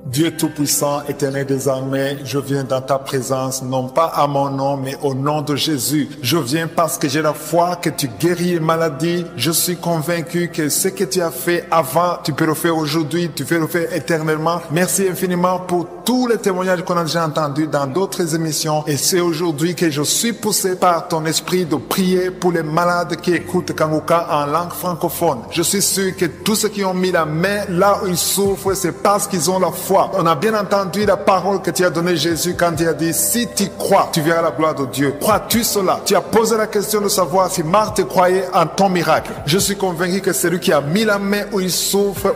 Dieu Tout-Puissant, Éternel des armées, je viens dans ta présence, non pas à mon nom, mais au nom de Jésus. Je viens parce que j'ai la foi que tu guéris les maladies. Je suis convaincu que ce que tu as fait avant, tu peux le faire aujourd'hui, tu peux le faire éternellement. Merci infiniment pour tous les témoignages qu'on a déjà entendus dans d'autres émissions. Et c'est aujourd'hui que je suis poussé par ton esprit de prier pour les malades qui écoutent Kanguka en langue francophone. Je suis sûr que tous ceux qui ont mis la main là où ils souffrent, c'est parce qu'ils ont la foi. On a bien entendu la parole que tu as donnée Jésus quand il a dit, si tu crois, tu verras la gloire de Dieu. Crois-tu cela? Tu as posé la question de savoir si Marthe croyait en ton miracle. Je suis convaincu que celui qui a mis la main où il souffre,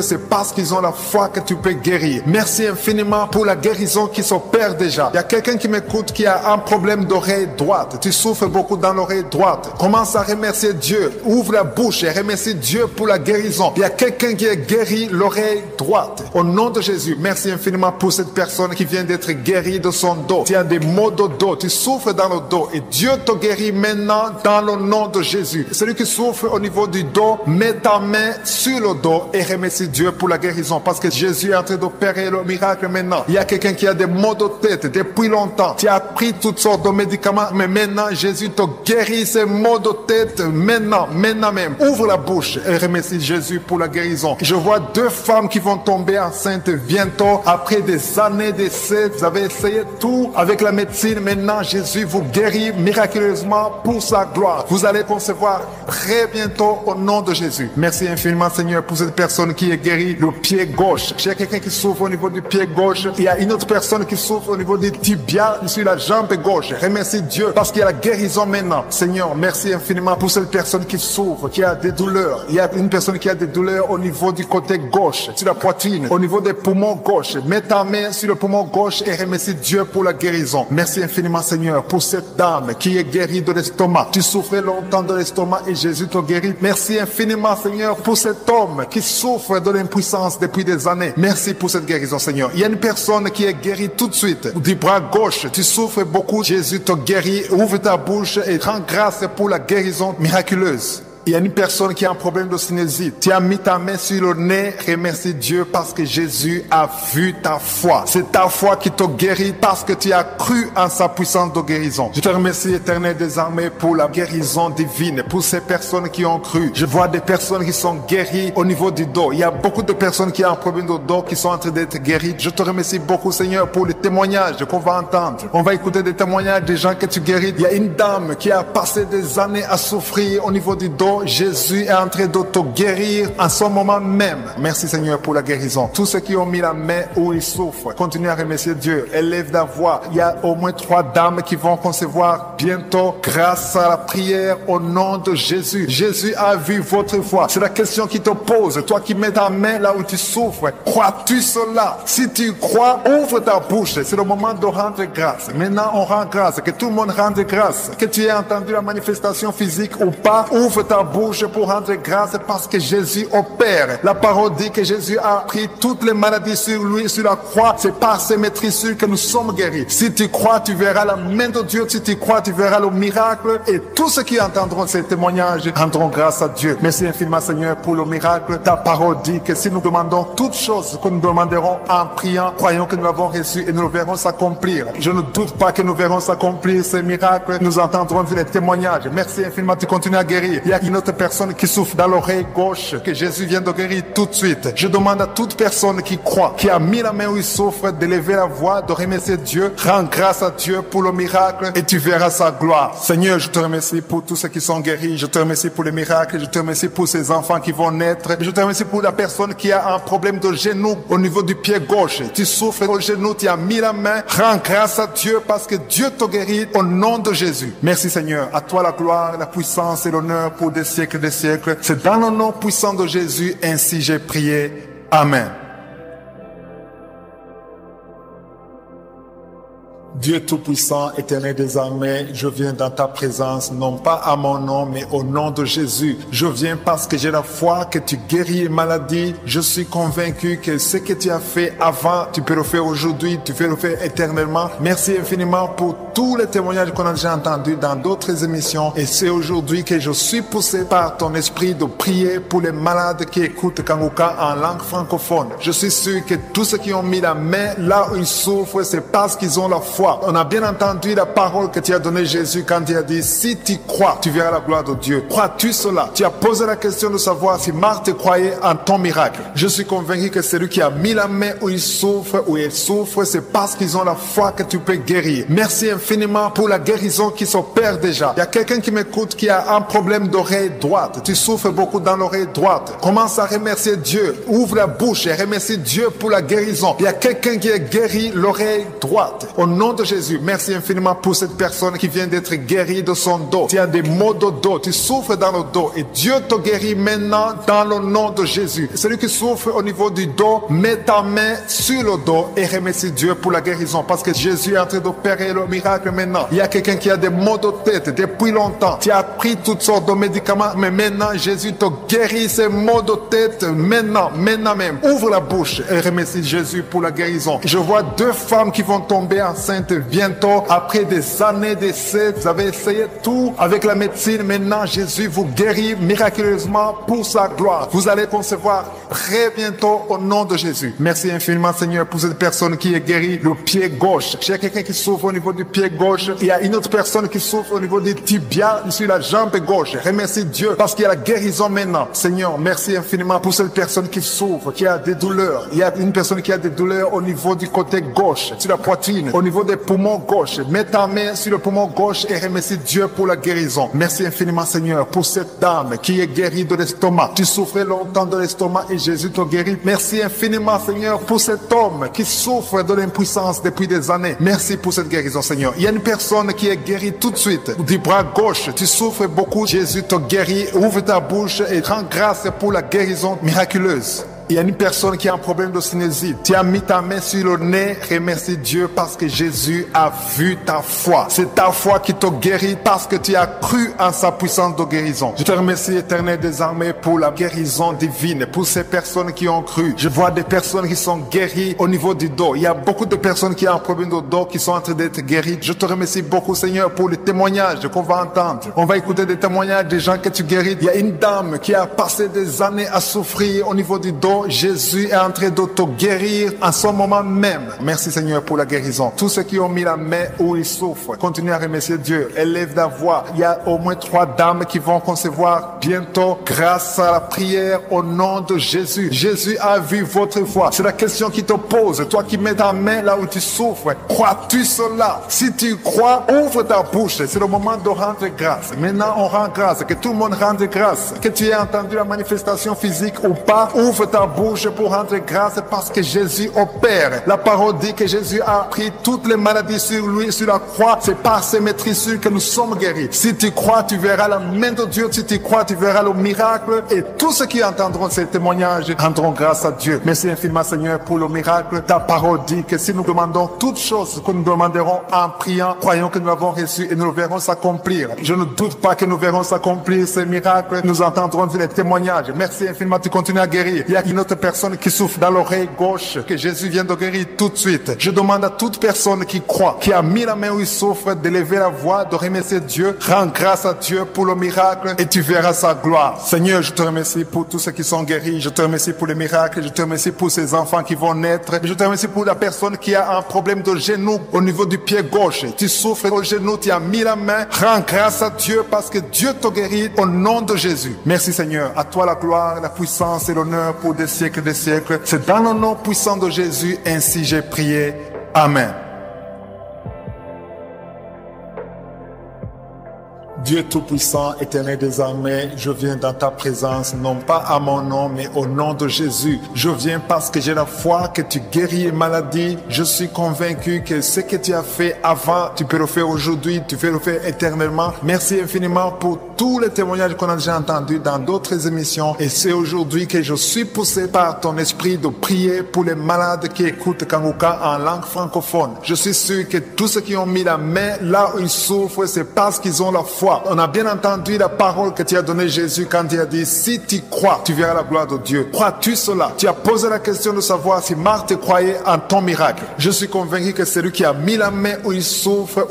c'est parce qu'ils ont la foi que tu peux guérir. Merci infiniment pour la guérison qui s'opère déjà. Il y a quelqu'un qui m'écoute qui a un problème d'oreille droite. Tu souffres beaucoup dans l'oreille droite. Commence à remercier Dieu. Ouvre la bouche et remercie Dieu pour la guérison. Il y a quelqu'un qui est guéri l'oreille droite. Au nom de Jésus, merci infiniment pour cette personne qui vient d'être guérie de son dos. Tu as des maux de dos, tu souffres dans le dos et Dieu te guérit maintenant dans le nom de Jésus. Celui qui souffre au niveau du dos, mets ta main sur le dos et remercie Dieu pour la guérison parce que Jésus est en train d'opérer le miracle maintenant. Il y a quelqu'un qui a des maux de tête depuis longtemps. Tu as pris toutes sortes de médicaments, mais maintenant Jésus te guérit ces maux de tête maintenant même. Ouvre la bouche et remercie Jésus pour la guérison. Je vois 2 femmes qui vont tomber enceintes bientôt après des années d'essais. Vous avez essayé tout avec la médecine. Maintenant, Jésus vous guérit miraculeusement pour sa gloire. Vous allez concevoir très bientôt au nom de Jésus. Merci infiniment, Seigneur, pour cette personne qui est guérie le pied gauche. J'ai quelqu'un qui souffre au niveau du pied gauche. Il y a une autre personne qui souffre au niveau du tibia sur la jambe gauche. Remercie Dieu parce qu'il y a la guérison maintenant. Seigneur, merci infiniment pour cette personne qui souffre, qui a des douleurs. Il y a une personne qui a des douleurs au niveau du côté gauche, sur la poitrine, au niveau des poumons gauche. Mets ta main sur le poumon gauche et remercie Dieu pour la guérison. Merci infiniment, Seigneur, pour cette dame qui est guérie de l'estomac. Tu souffrais longtemps de l'estomac et Jésus te guérit. Merci infiniment, Seigneur, pour cet homme qui souffre de l'impuissance depuis des années. Merci pour cette guérison, Seigneur. Il y a une personne qui est guérie tout de suite du bras gauche. Tu souffres beaucoup. Jésus te guérit. Ouvre ta bouche et rends grâce pour la guérison miraculeuse. Il y a une personne qui a un problème de sinusite. Tu as mis ta main sur le nez. Remercie Dieu parce que Jésus a vu ta foi. C'est ta foi qui te guérit parce que tu as cru en sa puissance de guérison. Je te remercie, Éternel des armées, pour la guérison divine, pour ces personnes qui ont cru. Je vois des personnes qui sont guéries au niveau du dos. Il y a beaucoup de personnes qui ont un problème de dos qui sont en train d'être guéries. Je te remercie beaucoup, Seigneur, pour les témoignages qu'on va entendre. On va écouter des témoignages des gens que tu guéris. Il y a une dame qui a passé des années à souffrir au niveau du dos. Jésus est en train de te guérir en ce moment même. Merci Seigneur pour la guérison. Tous ceux qui ont mis la main où ils souffrent, continuez à remercier Dieu. Élève la voix. Il y a au moins 3 dames qui vont concevoir bientôt grâce à la prière au nom de Jésus. Jésus a vu votre foi. C'est la question qui te pose. Toi qui mets ta main là où tu souffres, crois-tu cela? Si tu crois, ouvre ta bouche. C'est le moment de rendre grâce. Maintenant, on rend grâce. Que tout le monde rende grâce. Que tu aies entendu la manifestation physique ou pas, ouvre ta bouche pour rendre grâce parce que Jésus opère. La parole dit que Jésus a pris toutes les maladies sur lui, sur la croix. C'est par ses maîtrisures que nous sommes guéris. Si tu crois, tu verras la main de Dieu. Si tu crois, tu verras le miracle. Et tous ceux qui entendront ces témoignages rendront grâce à Dieu. Merci infiniment, Seigneur, pour le miracle. Ta parole dit que si nous demandons toutes choses que nous demanderons en priant, croyons que nous l'avons reçu et nous le verrons s'accomplir. Je ne doute pas que nous verrons s'accomplir ces miracles. Nous entendrons les témoignages. Merci infiniment, tu continues à guérir. Il y a une autre personne qui souffre dans l'oreille gauche, que Jésus vient de guérir tout de suite. Je demande à toute personne qui croit, qui a mis la main où il souffre, de lever la voix, de remercier Dieu. Rends grâce à Dieu pour le miracle et tu verras sa gloire. Seigneur, je te remercie pour tous ceux qui sont guéris. Je te remercie pour les miracles. Je te remercie pour ces enfants qui vont naître. Je te remercie pour la personne qui a un problème de genou au niveau du pied gauche. Tu souffres au genou, tu as mis la main. Rends grâce à Dieu parce que Dieu te guérit au nom de Jésus. Merci Seigneur. À toi la gloire, la puissance et l'honneur pour des siècles des siècles. C'est dans le nom puissant de Jésus, ainsi j'ai prié. Amen. Dieu Tout-Puissant, Éternel des armées, je viens dans ta présence, non pas à mon nom, mais au nom de Jésus. Je viens parce que j'ai la foi que tu guéris les maladies. Je suis convaincu que ce que tu as fait avant, tu peux le faire aujourd'hui, tu peux le faire éternellement. Merci infiniment pour tous les témoignages qu'on a déjà entendus dans d'autres émissions. Et c'est aujourd'hui que je suis poussé par ton esprit de prier pour les malades qui écoutent Kanguka en langue francophone. Je suis sûr que tous ceux qui ont mis la main là où ils souffrent, c'est parce qu'ils ont la foi. On a bien entendu la parole que tu as donnée Jésus quand il a dit, si tu crois, tu verras la gloire de Dieu. Crois-tu cela? Tu as posé la question de savoir si Marthe croyait en ton miracle. Je suis convaincu que celui qui a mis la main où il souffre, c'est parce qu'ils ont la foi que tu peux guérir. Merci infiniment pour la guérison qui s'opère déjà. Il y a quelqu'un qui m'écoute qui a un problème d'oreille droite. Tu souffres beaucoup dans l'oreille droite. Commence à remercier Dieu. Ouvre la bouche et remercie Dieu pour la guérison. Il y a quelqu'un qui est guéri l'oreille droite. Au nom de Jésus, merci infiniment pour cette personne qui vient d'être guérie de son dos. Tu as des maux de dos, tu souffres dans le dos et Dieu te guérit maintenant dans le nom de Jésus. Celui qui souffre au niveau du dos, mets ta main sur le dos et remercie Dieu pour la guérison parce que Jésus est en train d'opérer le miracle maintenant. Il y a quelqu'un qui a des maux de tête depuis longtemps. Tu as pris toutes sortes de médicaments, mais maintenant Jésus te guérit ces maux de tête maintenant même. Ouvre la bouche et remercie Jésus pour la guérison. Je vois deux femmes qui vont tomber enceintes bientôt après des années d'essais. Vous avez essayé tout avec la médecine. Maintenant, Jésus vous guérit miraculeusement pour sa gloire. Vous allez concevoir très bientôt au nom de Jésus. Merci infiniment, Seigneur, pour cette personne qui est guérie le pied gauche. Il y a quelqu'un qui souffre au niveau du pied gauche. Il y a une autre personne qui souffre au niveau du tibia sur la jambe gauche. Remercie Dieu parce qu'il y a la guérison maintenant. Seigneur, merci infiniment pour cette personne qui souffre, qui a des douleurs. Il y a une personne qui a des douleurs au niveau du côté gauche, sur la poitrine, au niveau des poumons gauche. Mets ta main sur le poumon gauche et remercie Dieu pour la guérison. Merci infiniment, Seigneur, pour cette dame qui est guérie de l'estomac. Tu souffrais longtemps de l'estomac et Jésus te guérit. Merci infiniment, Seigneur, pour cet homme qui souffre de l'impuissance depuis des années. Merci pour cette guérison, Seigneur. Il y a une personne qui est guérie tout de suite du bras gauche. Tu souffres beaucoup. Jésus te guérit. Ouvre ta bouche et rends grâce pour la guérison miraculeuse. Il y a une personne qui a un problème de sinusite. Tu as mis ta main sur le nez. Remercie Dieu parce que Jésus a vu ta foi. C'est ta foi qui te guérit parce que tu as cru en sa puissance de guérison. Je te remercie, Éternel des armées, pour la guérison divine, pour ces personnes qui ont cru. Je vois des personnes qui sont guéries au niveau du dos. Il y a beaucoup de personnes qui ont un problème de dos qui sont en train d'être guéries. Je te remercie beaucoup, Seigneur, pour les témoignages qu'on va entendre. On va écouter des témoignages des gens que tu guéris. Il y a une dame qui a passé des années à souffrir au niveau du dos. Jésus est en train de te guérir en ce moment même. Merci Seigneur pour la guérison. Tous ceux qui ont mis la main où ils souffrent, continuez à remercier Dieu. Élève la voix. Il y a au moins 3 dames qui vont concevoir bientôt grâce à la prière au nom de Jésus. Jésus a vu votre foi. C'est la question qui te pose. Toi qui mets ta main là où tu souffres, crois-tu cela? Si tu crois, ouvre ta bouche. C'est le moment de rendre grâce. Maintenant, on rend grâce. Que tout le monde rende grâce. Que tu aies entendu la manifestation physique ou pas, ouvre ta bouche pour rendre grâce parce que Jésus opère. La parole dit que Jésus a pris toutes les maladies sur lui, sur la croix. C'est par ses maîtrisures que nous sommes guéris. Si tu crois, tu verras la main de Dieu. Si tu crois, tu verras le miracle. Et tous ceux qui entendront ces témoignages rendront grâce à Dieu. Merci infiniment, Seigneur, pour le miracle. Ta parole dit que si nous demandons toutes choses que nous demanderons en priant, croyons que nous l'avons reçu et nous le verrons s'accomplir. Je ne doute pas que nous verrons s'accomplir ces miracles. Nous entendrons les témoignages. Merci infiniment, tu continues à guérir. Il y a une autre personne qui souffre dans l'oreille gauche, que Jésus vient de guérir tout de suite. Je demande à toute personne qui croit, qui a mis la main où il souffre, de lever la voix, de remercier Dieu. Rends grâce à Dieu pour le miracle et tu verras sa gloire. Seigneur, je te remercie pour tous ceux qui sont guéris. Je te remercie pour les miracles. Je te remercie pour ces enfants qui vont naître. Je te remercie pour la personne qui a un problème de genou au niveau du pied gauche. Tu souffres au genou, tu as mis la main. Rends grâce à Dieu parce que Dieu te guérit au nom de Jésus. Merci Seigneur. À toi la gloire, la puissance et l'honneur pour des siècles des siècles. C'est dans le nom puissant de Jésus, ainsi j'ai prié. Amen. Dieu Tout-Puissant, Éternel des armées, je viens dans ta présence, non pas à mon nom, mais au nom de Jésus. Je viens parce que j'ai la foi que tu guéris les maladies. Je suis convaincu que ce que tu as fait avant, tu peux le faire aujourd'hui, tu peux le faire éternellement. Merci infiniment pour tous les témoignages qu'on a déjà entendus dans d'autres émissions. Et c'est aujourd'hui que je suis poussé par ton esprit de prier pour les malades qui écoutent Kanguka en langue francophone. Je suis sûr que tous ceux qui ont mis la main là où ils souffrent, c'est parce qu'ils ont la foi. On a bien entendu la parole que tu as donnée Jésus quand il a dit, si tu crois, tu verras la gloire de Dieu. Crois-tu cela? Tu as posé la question de savoir si Marthe croyait en ton miracle. Je suis convaincu que celui qui a mis la main où il souffre,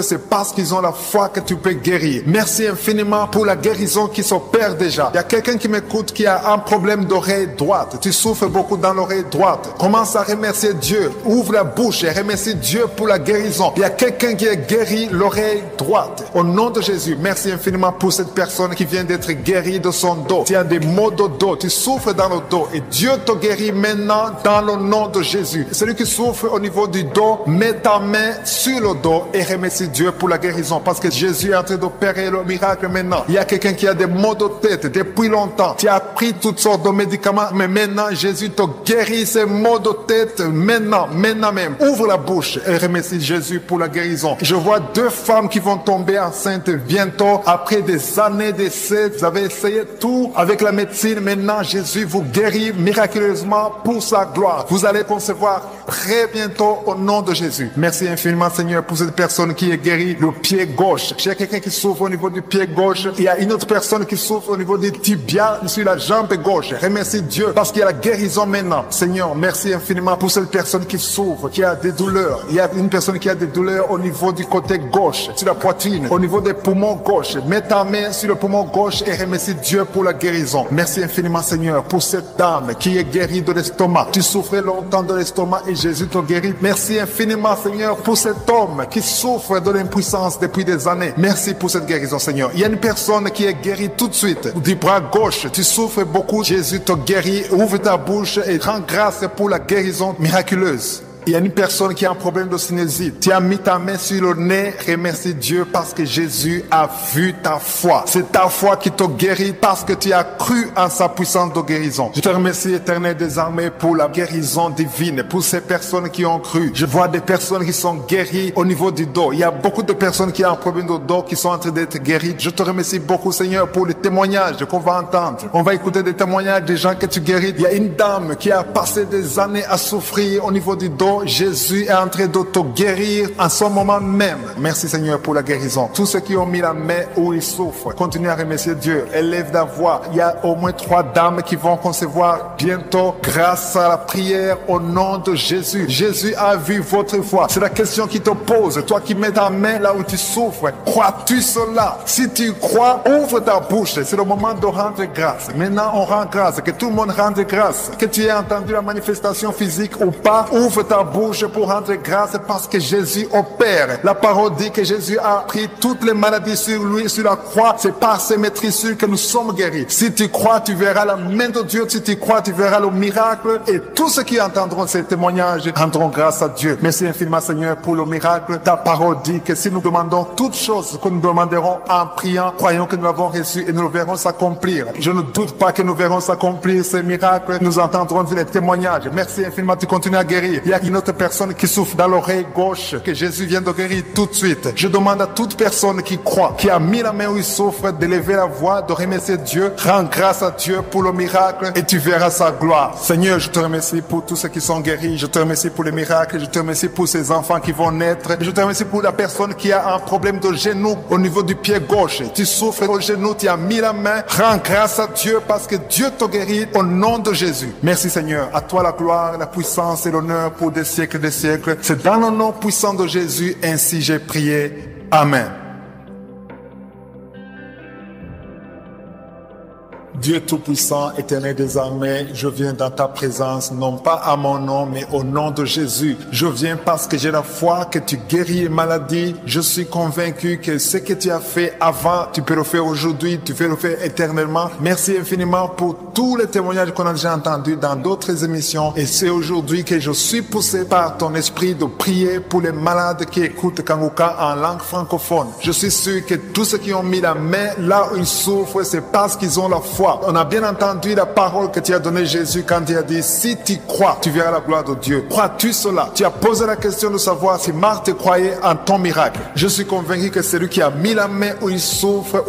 c'est parce qu'ils ont la foi que tu peux guérir. Merci infiniment pour la guérison qui s'opère déjà. Il y a quelqu'un qui m'écoute qui a un problème d'oreille droite. Tu souffres beaucoup dans l'oreille droite. Commence à remercier Dieu. Ouvre la bouche et remercie Dieu pour la guérison. Il y a quelqu'un qui est guéri l'oreille droite. Au nom de Jésus, merci infiniment pour cette personne qui vient d'être guérie de son dos. Tu as des maux de dos, tu souffres dans le dos et Dieu te guérit maintenant dans le nom de Jésus. Celui qui souffre au niveau du dos, mets ta main sur le dos et remercie Dieu pour la guérison parce que Jésus est en train d'opérer le miracle maintenant. Il y a quelqu'un qui a des maux de tête depuis longtemps. Tu as pris toutes sortes de médicaments, mais maintenant Jésus te guérit ces maux de tête maintenant même. Ouvre la bouche et remercie Jésus pour la guérison. Je vois 2 femmes qui vont tomber enceintes bientôt après des années d'essais. Vous avez essayé tout avec la médecine. Maintenant, Jésus vous guérit miraculeusement pour sa gloire. Vous allez concevoir très bientôt au nom de Jésus. Merci infiniment, Seigneur, pour cette personne qui est guérie le pied gauche. Il y a quelqu'un qui souffre au niveau du pied gauche. Il y a une autre personne qui souffre au niveau du tibia sur la jambe gauche. Remercie Dieu parce qu'il y a la guérison maintenant. Seigneur, merci infiniment pour cette personne qui souffre, qui a des douleurs. Il y a une personne qui a des douleurs au niveau du côté gauche, sur la poitrine, au niveau des poumons gauche. Mets ta main sur le poumon gauche et remercie Dieu pour la guérison. Merci infiniment, Seigneur, pour cette dame qui est guérie de l'estomac. Tu souffrais longtemps de l'estomac et Jésus te guérit. Merci infiniment, Seigneur, pour cet homme qui souffre de l'impuissance depuis des années. Merci pour cette guérison, Seigneur. Il y a une personne qui est guérie tout de suite du bras gauche. Tu souffres beaucoup. Jésus te guérit. Ouvre ta bouche et rends grâce pour la guérison miraculeuse. Il y a une personne qui a un problème de sinusite. Tu as mis ta main sur le nez. Remercie Dieu parce que Jésus a vu ta foi. C'est ta foi qui te guérit parce que tu as cru en sa puissance de guérison. Je te remercie, Éternel des armées, pour la guérison divine, pour ces personnes qui ont cru. Je vois des personnes qui sont guéries au niveau du dos. Il y a beaucoup de personnes qui ont un problème de dos qui sont en train d'être guéries. Je te remercie beaucoup, Seigneur, pour les témoignages qu'on va entendre. On va écouter des témoignages des gens que tu guéris. Il y a une dame qui a passé des années à souffrir au niveau du dos. Jésus est en train de te guérir en ce moment même. Merci Seigneur pour la guérison. Tous ceux qui ont mis la main où ils souffrent, continuez à remercier Dieu. Élève la voix. Il y a au moins 3 dames qui vont concevoir bientôt grâce à la prière au nom de Jésus. Jésus a vu votre foi. C'est la question qui te pose. Toi qui mets ta main là où tu souffres, crois-tu cela? Si tu crois, ouvre ta bouche. C'est le moment de rendre grâce. Maintenant, on rend grâce. Que tout le monde rende grâce. Que tu aies entendu la manifestation physique ou pas, ouvre ta bouche pour rendre grâce parce que Jésus opère. La parole dit que Jésus a pris toutes les maladies sur lui, sur la croix. C'est par ses maîtrisures que nous sommes guéris. Si tu crois, tu verras la main de Dieu. Si tu crois, tu verras le miracle. Et tous ceux qui entendront ces témoignages rendront grâce à Dieu. Merci infiniment, Seigneur, pour le miracle. Ta parole dit que si nous demandons toutes choses que nous demanderons en priant, croyons que nous l'avons reçu et nous le verrons s'accomplir. Je ne doute pas que nous verrons s'accomplir ces miracles. Nous entendrons les témoignages. Merci infiniment, tu continues à guérir. Il y a une autre personne qui souffre dans l'oreille gauche, que Jésus vient de guérir tout de suite. Je demande à toute personne qui croit, qui a mis la main où il souffre, d'élever la voix, de remercier Dieu. Rends grâce à Dieu pour le miracle et tu verras sa gloire. Seigneur, je te remercie pour tous ceux qui sont guéris. Je te remercie pour les miracles. Je te remercie pour ces enfants qui vont naître. Je te remercie pour la personne qui a un problème de genou au niveau du pied gauche. Tu souffres au genou, tu as mis la main. Rends grâce à Dieu parce que Dieu te guérit au nom de Jésus. Merci Seigneur. À toi la gloire, la puissance et l'honneur pour des siècles des siècles. C'est dans le nom puissant de Jésus, ainsi j'ai prié. Amen. Dieu Tout-Puissant, Éternel des armées, je viens dans ta présence, non pas à mon nom, mais au nom de Jésus. Je viens parce que j'ai la foi que tu guéris les maladies. Je suis convaincu que ce que tu as fait avant, tu peux le faire aujourd'hui, tu peux le faire éternellement. Merci infiniment pour tous les témoignages qu'on a déjà entendus dans d'autres émissions. Et c'est aujourd'hui que je suis poussé par ton esprit de prier pour les malades qui écoutent Kanguka en langue francophone. Je suis sûr que tous ceux qui ont mis la main là où ils souffrent, c'est parce qu'ils ont la foi. On a bien entendu la parole que tu as donnée Jésus quand il a dit, si tu crois, tu verras la gloire de Dieu. Crois-tu cela? Tu as posé la question de savoir si Marthe croyait en ton miracle. Je suis convaincu que celui qui a mis la main où il souffre,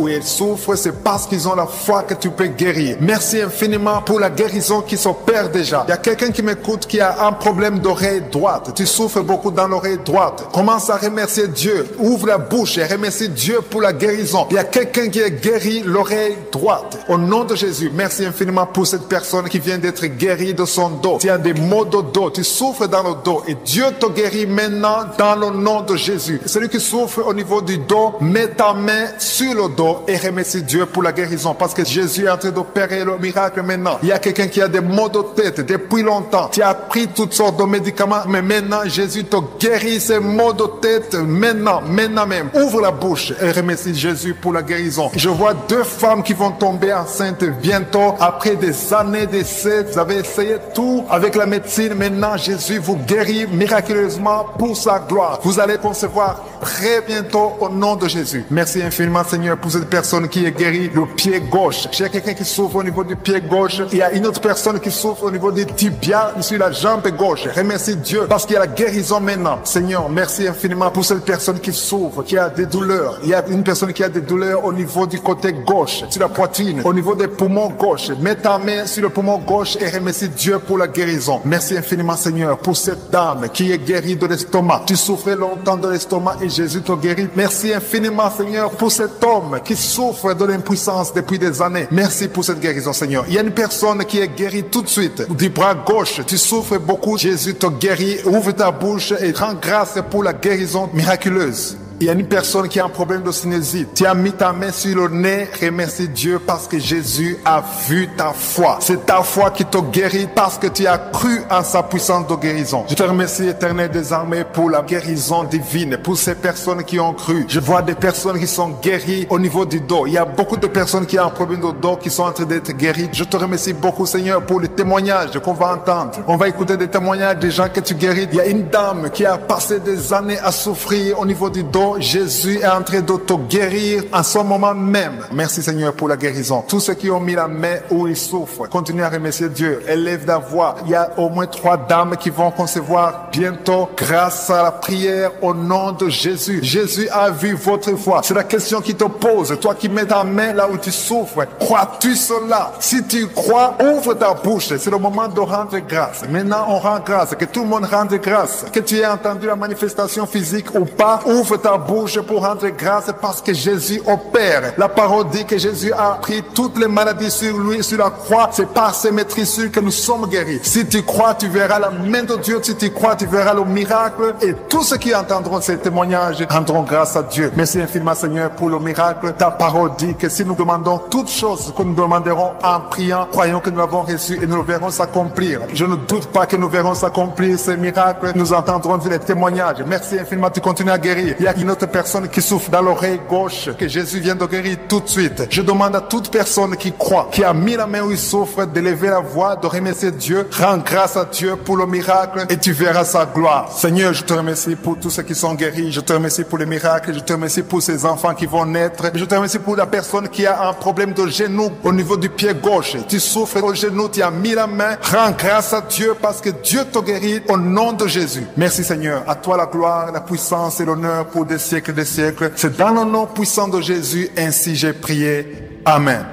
c'est parce qu'ils ont la foi que tu peux guérir. Merci infiniment pour la guérison qui s'opère déjà. Il y a quelqu'un qui m'écoute qui a un problème d'oreille droite. Tu souffres beaucoup dans l'oreille droite. Commence à remercier Dieu. Ouvre la bouche et remercie Dieu pour la guérison. Il y a quelqu'un qui est guéri l'oreille droite. Au nom de Jésus, merci infiniment pour cette personne qui vient d'être guérie de son dos. Tu as des maux de dos, tu souffres dans le dos et Dieu te guérit maintenant dans le nom de Jésus. Celui qui souffre au niveau du dos, mets ta main sur le dos et remercie Dieu pour la guérison parce que Jésus est en train d'opérer le miracle maintenant. Il y a quelqu'un qui a des maux de tête depuis longtemps. Tu as pris toutes sortes de médicaments, mais maintenant Jésus te guérit ces maux de tête maintenant même. Ouvre la bouche et remercie Jésus pour la guérison. Je vois 2 femmes qui vont tomber enceintes bientôt après des années d'essais. Vous avez essayé tout avec la médecine. Maintenant, Jésus vous guérit miraculeusement pour sa gloire. Vous allez concevoir très bientôt au nom de Jésus. Merci infiniment, Seigneur, pour cette personne qui est guérie le pied gauche. J'ai quelqu'un qui souffre au niveau du pied gauche. Il y a une autre personne qui souffre au niveau du tibia sur la jambe gauche. Remercie Dieu parce qu'il y a la guérison maintenant. Seigneur, merci infiniment pour cette personne qui souffre, qui a des douleurs. Il y a une personne qui a des douleurs au niveau du côté gauche, sur la poitrine, au niveau des poumons gauche. Mets ta main sur le poumon gauche et remercie Dieu pour la guérison. Merci infiniment, Seigneur, pour cette dame qui est guérie de l'estomac. Tu souffrais longtemps de l'estomac et Jésus te guérit. Merci infiniment, Seigneur, pour cet homme qui souffre de l'impuissance depuis des années. Merci pour cette guérison, Seigneur. Il y a une personne qui est guérie tout de suite du bras gauche. Tu souffres beaucoup. Jésus te guérit. Ouvre ta bouche et rends grâce pour la guérison miraculeuse. Il y a une personne qui a un problème de sinusite. Tu as mis ta main sur le nez. Remercie Dieu parce que Jésus a vu ta foi. C'est ta foi qui te guérit parce que tu as cru en sa puissance de guérison. Je te remercie, Éternel des armées, pour la guérison divine, pour ces personnes qui ont cru. Je vois des personnes qui sont guéries au niveau du dos. Il y a beaucoup de personnes qui ont un problème de dos qui sont en train d'être guéries. Je te remercie beaucoup, Seigneur, pour les témoignages qu'on va entendre. On va écouter des témoignages des gens que tu guéris. Il y a une dame qui a passé des années à souffrir au niveau du dos. Jésus est en train de te guérir en ce moment même. Merci Seigneur pour la guérison. Tous ceux qui ont mis la main où ils souffrent, continuez à remercier Dieu. Élève la voix. Il y a au moins 3 dames qui vont concevoir bientôt grâce à la prière au nom de Jésus. Jésus a vu votre foi. C'est la question qui te pose. Toi qui mets ta main là où tu souffres, crois-tu cela? Si tu crois, ouvre ta bouche. C'est le moment de rendre grâce. Maintenant, on rend grâce. Que tout le monde rende grâce. Que tu aies entendu la manifestation physique ou pas, ouvre ta bouche pour rendre grâce parce que Jésus opère. La parole dit que Jésus a pris toutes les maladies sur lui, sur la croix. C'est par ses maîtrisures que nous sommes guéris. Si tu crois, tu verras la main de Dieu. Si tu crois, tu verras le miracle. Et tous ceux qui entendront ces témoignages rendront grâce à Dieu. Merci infiniment, Seigneur, pour le miracle. Ta parole dit que si nous demandons toutes choses que nous demanderons en priant, croyons que nous l'avons reçu et nous le verrons s'accomplir. Je ne doute pas que nous verrons s'accomplir ces miracles. Nous entendrons les témoignages. Merci infiniment, tu continues à guérir. Il y a une autre personne qui souffre dans l'oreille gauche, que Jésus vient de guérir tout de suite. Je demande à toute personne qui croit, qui a mis la main où il souffre, de lever la voix, de remercier Dieu. Rends grâce à Dieu pour le miracle et tu verras sa gloire. Seigneur, je te remercie pour tous ceux qui sont guéris. Je te remercie pour les miracles. Je te remercie pour ces enfants qui vont naître. Je te remercie pour la personne qui a un problème de genou au niveau du pied gauche. Tu souffres au genou, tu as mis la main. Rends grâce à Dieu parce que Dieu te guérit au nom de Jésus. Merci Seigneur. À toi la gloire, la puissance et l'honneur pour des siècles des siècles. C'est dans le nom puissant de Jésus, ainsi j'ai prié. Amen.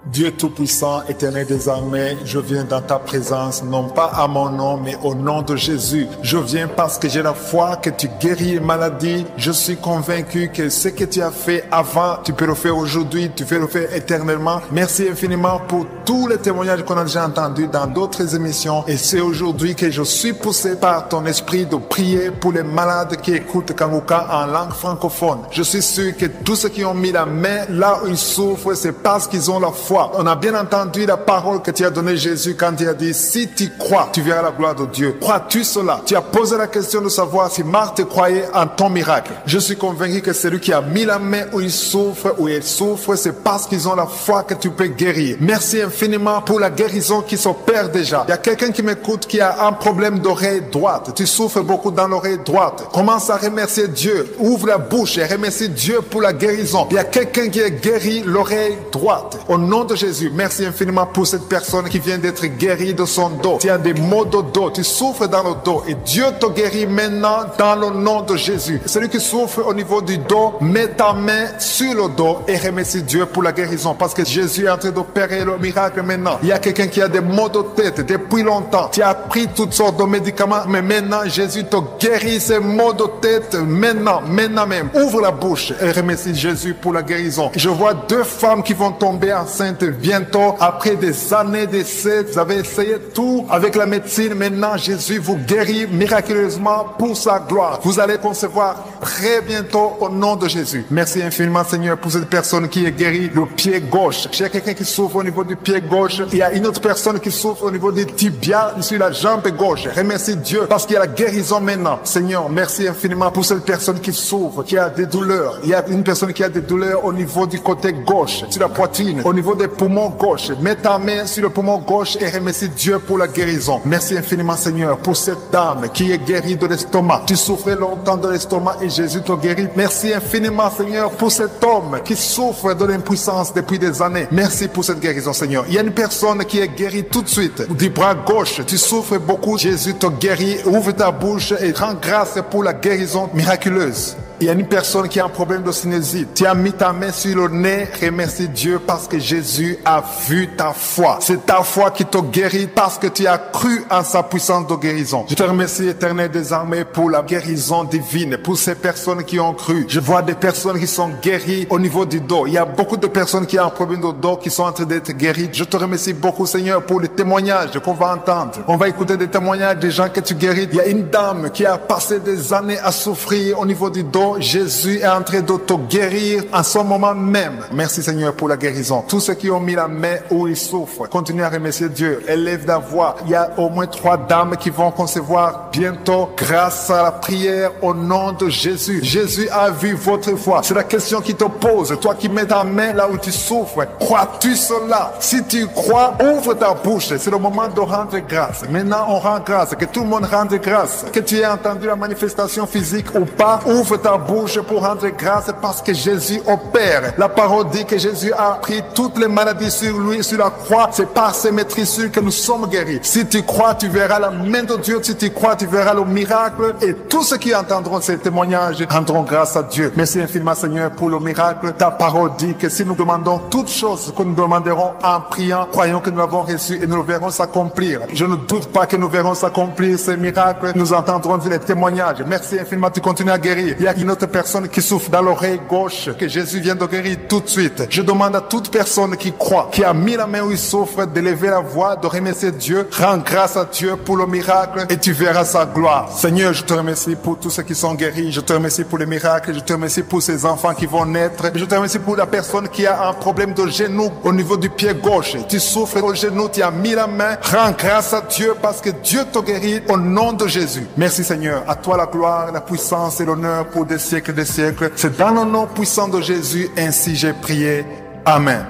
Dieu Tout-Puissant, Éternel des armées, je viens dans ta présence, non pas à mon nom, mais au nom de Jésus. Je viens parce que j'ai la foi que tu guéris les maladies. Je suis convaincu que ce que tu as fait avant, tu peux le faire aujourd'hui, tu peux le faire éternellement. Merci infiniment pour tous les témoignages qu'on a déjà entendus dans d'autres émissions. Et c'est aujourd'hui que je suis poussé par ton esprit de prier pour les malades qui écoutent Kanguka en langue francophone. Je suis sûr que tous ceux qui ont mis la main là où ils souffrent, c'est parce qu'ils ont la foi. On a bien entendu la parole que tu as donnée Jésus quand il a dit, si tu crois, tu verras la gloire de Dieu. Crois-tu cela? Tu as posé la question de savoir si Marthe croyait en ton miracle. Je suis convaincu que celui qui a mis la main où il souffre, c'est parce qu'ils ont la foi que tu peux guérir. Merci infiniment pour la guérison qui s'opère déjà. Il y a quelqu'un qui m'écoute qui a un problème d'oreille droite. Tu souffres beaucoup dans l'oreille droite. Commence à remercier Dieu. Ouvre la bouche et remercie Dieu pour la guérison. Il y a quelqu'un qui est guéri l'oreille droite. Au nom de Jésus, merci infiniment pour cette personne qui vient d'être guérie de son dos. Tu as des maux de dos, tu souffres dans le dos et Dieu te guérit maintenant dans le nom de Jésus. Celui qui souffre au niveau du dos, mets ta main sur le dos et remercie Dieu pour la guérison parce que Jésus est en train d'opérer le miracle maintenant. Il y a quelqu'un qui a des maux de tête depuis longtemps. Tu as pris toutes sortes de médicaments, mais maintenant Jésus te guérit ces maux de tête maintenant même. Ouvre la bouche et remercie Jésus pour la guérison. Je vois deux femmes qui vont tomber enceintes bientôt, après des années d'essais. Vous avez essayé tout avec la médecine. Maintenant, Jésus vous guérit miraculeusement pour sa gloire. Vous allez concevoir très bientôt au nom de Jésus. Merci infiniment, Seigneur, pour cette personne qui est guérie le pied gauche. Il y a quelqu'un qui souffre au niveau du pied gauche. Il y a une autre personne qui souffre au niveau du tibia sur la jambe gauche. Remercie Dieu parce qu'il y a la guérison maintenant. Seigneur, merci infiniment pour cette personne qui souffre, qui a des douleurs. Il y a une personne qui a des douleurs au niveau du côté gauche, sur la poitrine, au niveau des poumons gauche. Mets ta main sur le poumon gauche et remercie Dieu pour la guérison. Merci infiniment, Seigneur, pour cette dame qui est guérie de l'estomac. Tu souffrais longtemps de l'estomac et Jésus te guérit. Merci infiniment, Seigneur, pour cet homme qui souffre de l'impuissance depuis des années. Merci pour cette guérison, Seigneur. Il y a une personne qui est guérie tout de suite du bras gauche. Tu souffres beaucoup. Jésus te guérit. Ouvre ta bouche et rends grâce pour la guérison miraculeuse. Il y a une personne qui a un problème de sinusite. Tu as mis ta main sur le nez. Remercie Dieu parce que Jésus a vu ta foi. C'est ta foi qui te guérit parce que tu as cru en sa puissance de guérison. Je te remercie, Éternel des armées, pour la guérison divine, pour ces personnes qui ont cru. Je vois des personnes qui sont guéries au niveau du dos. Il y a beaucoup de personnes qui ont un problème de dos qui sont en train d'être guéries. Je te remercie beaucoup, Seigneur, pour les témoignages qu'on va entendre. On va écouter des témoignages des gens que tu guéris. Il y a une dame qui a passé des années à souffrir au niveau du dos. Jésus est en train de te guérir en ce moment même. Merci, Seigneur, pour la guérison. Tous ceux qui ont mis la main où ils souffrent, continuez à remercier Dieu. Élève la voix. Il y a au moins 3 dames qui vont concevoir bientôt grâce à la prière au nom de Jésus. Jésus a vu votre foi. C'est la question qui te pose. Toi qui mets ta main là où tu souffres, crois-tu cela? Si tu crois, ouvre ta bouche. C'est le moment de rendre grâce. Maintenant, on rend grâce. Que tout le monde rende grâce. Que tu aies entendu la manifestation physique ou pas, ouvre ta bouche pour rendre grâce parce que Jésus opère. La parole dit que Jésus a pris toutes les maladies sur lui, sur la croix. C'est par ses maîtrisures que nous sommes guéris. Si tu crois, tu verras la main de Dieu. Si tu crois, tu verras le miracle. Et tous ceux qui entendront ces témoignages rendront grâce à Dieu. Merci infiniment, Seigneur, pour le miracle. Ta parole dit que si nous demandons toutes choses que nous demanderons en priant, croyons que nous l'avons reçu et nous le verrons s'accomplir. Je ne doute pas que nous verrons s'accomplir ces miracles. Nous entendrons les témoignages. Merci infiniment, tu continues à guérir. Il y a une autre personne qui souffre dans l'oreille gauche que Jésus vient de guérir tout de suite. Je demande à toute personne qui croit, qui a mis la main où il souffre, de lever la voix, de remercier Dieu. Rends grâce à Dieu pour le miracle et tu verras sa gloire. Seigneur, je te remercie pour tous ceux qui sont guéris. Je te remercie pour les miracles. Je te remercie pour ces enfants qui vont naître. Je te remercie pour la personne qui a un problème de genou au niveau du pied gauche. Tu souffres au genou, tu as mis la main. Rends grâce à Dieu parce que Dieu te guérit au nom de Jésus. Merci, Seigneur. À toi la gloire, la puissance et l'honneur pour des siècles des siècles. C'est dans le nom puissant de Jésus, ainsi j'ai prié. Amen.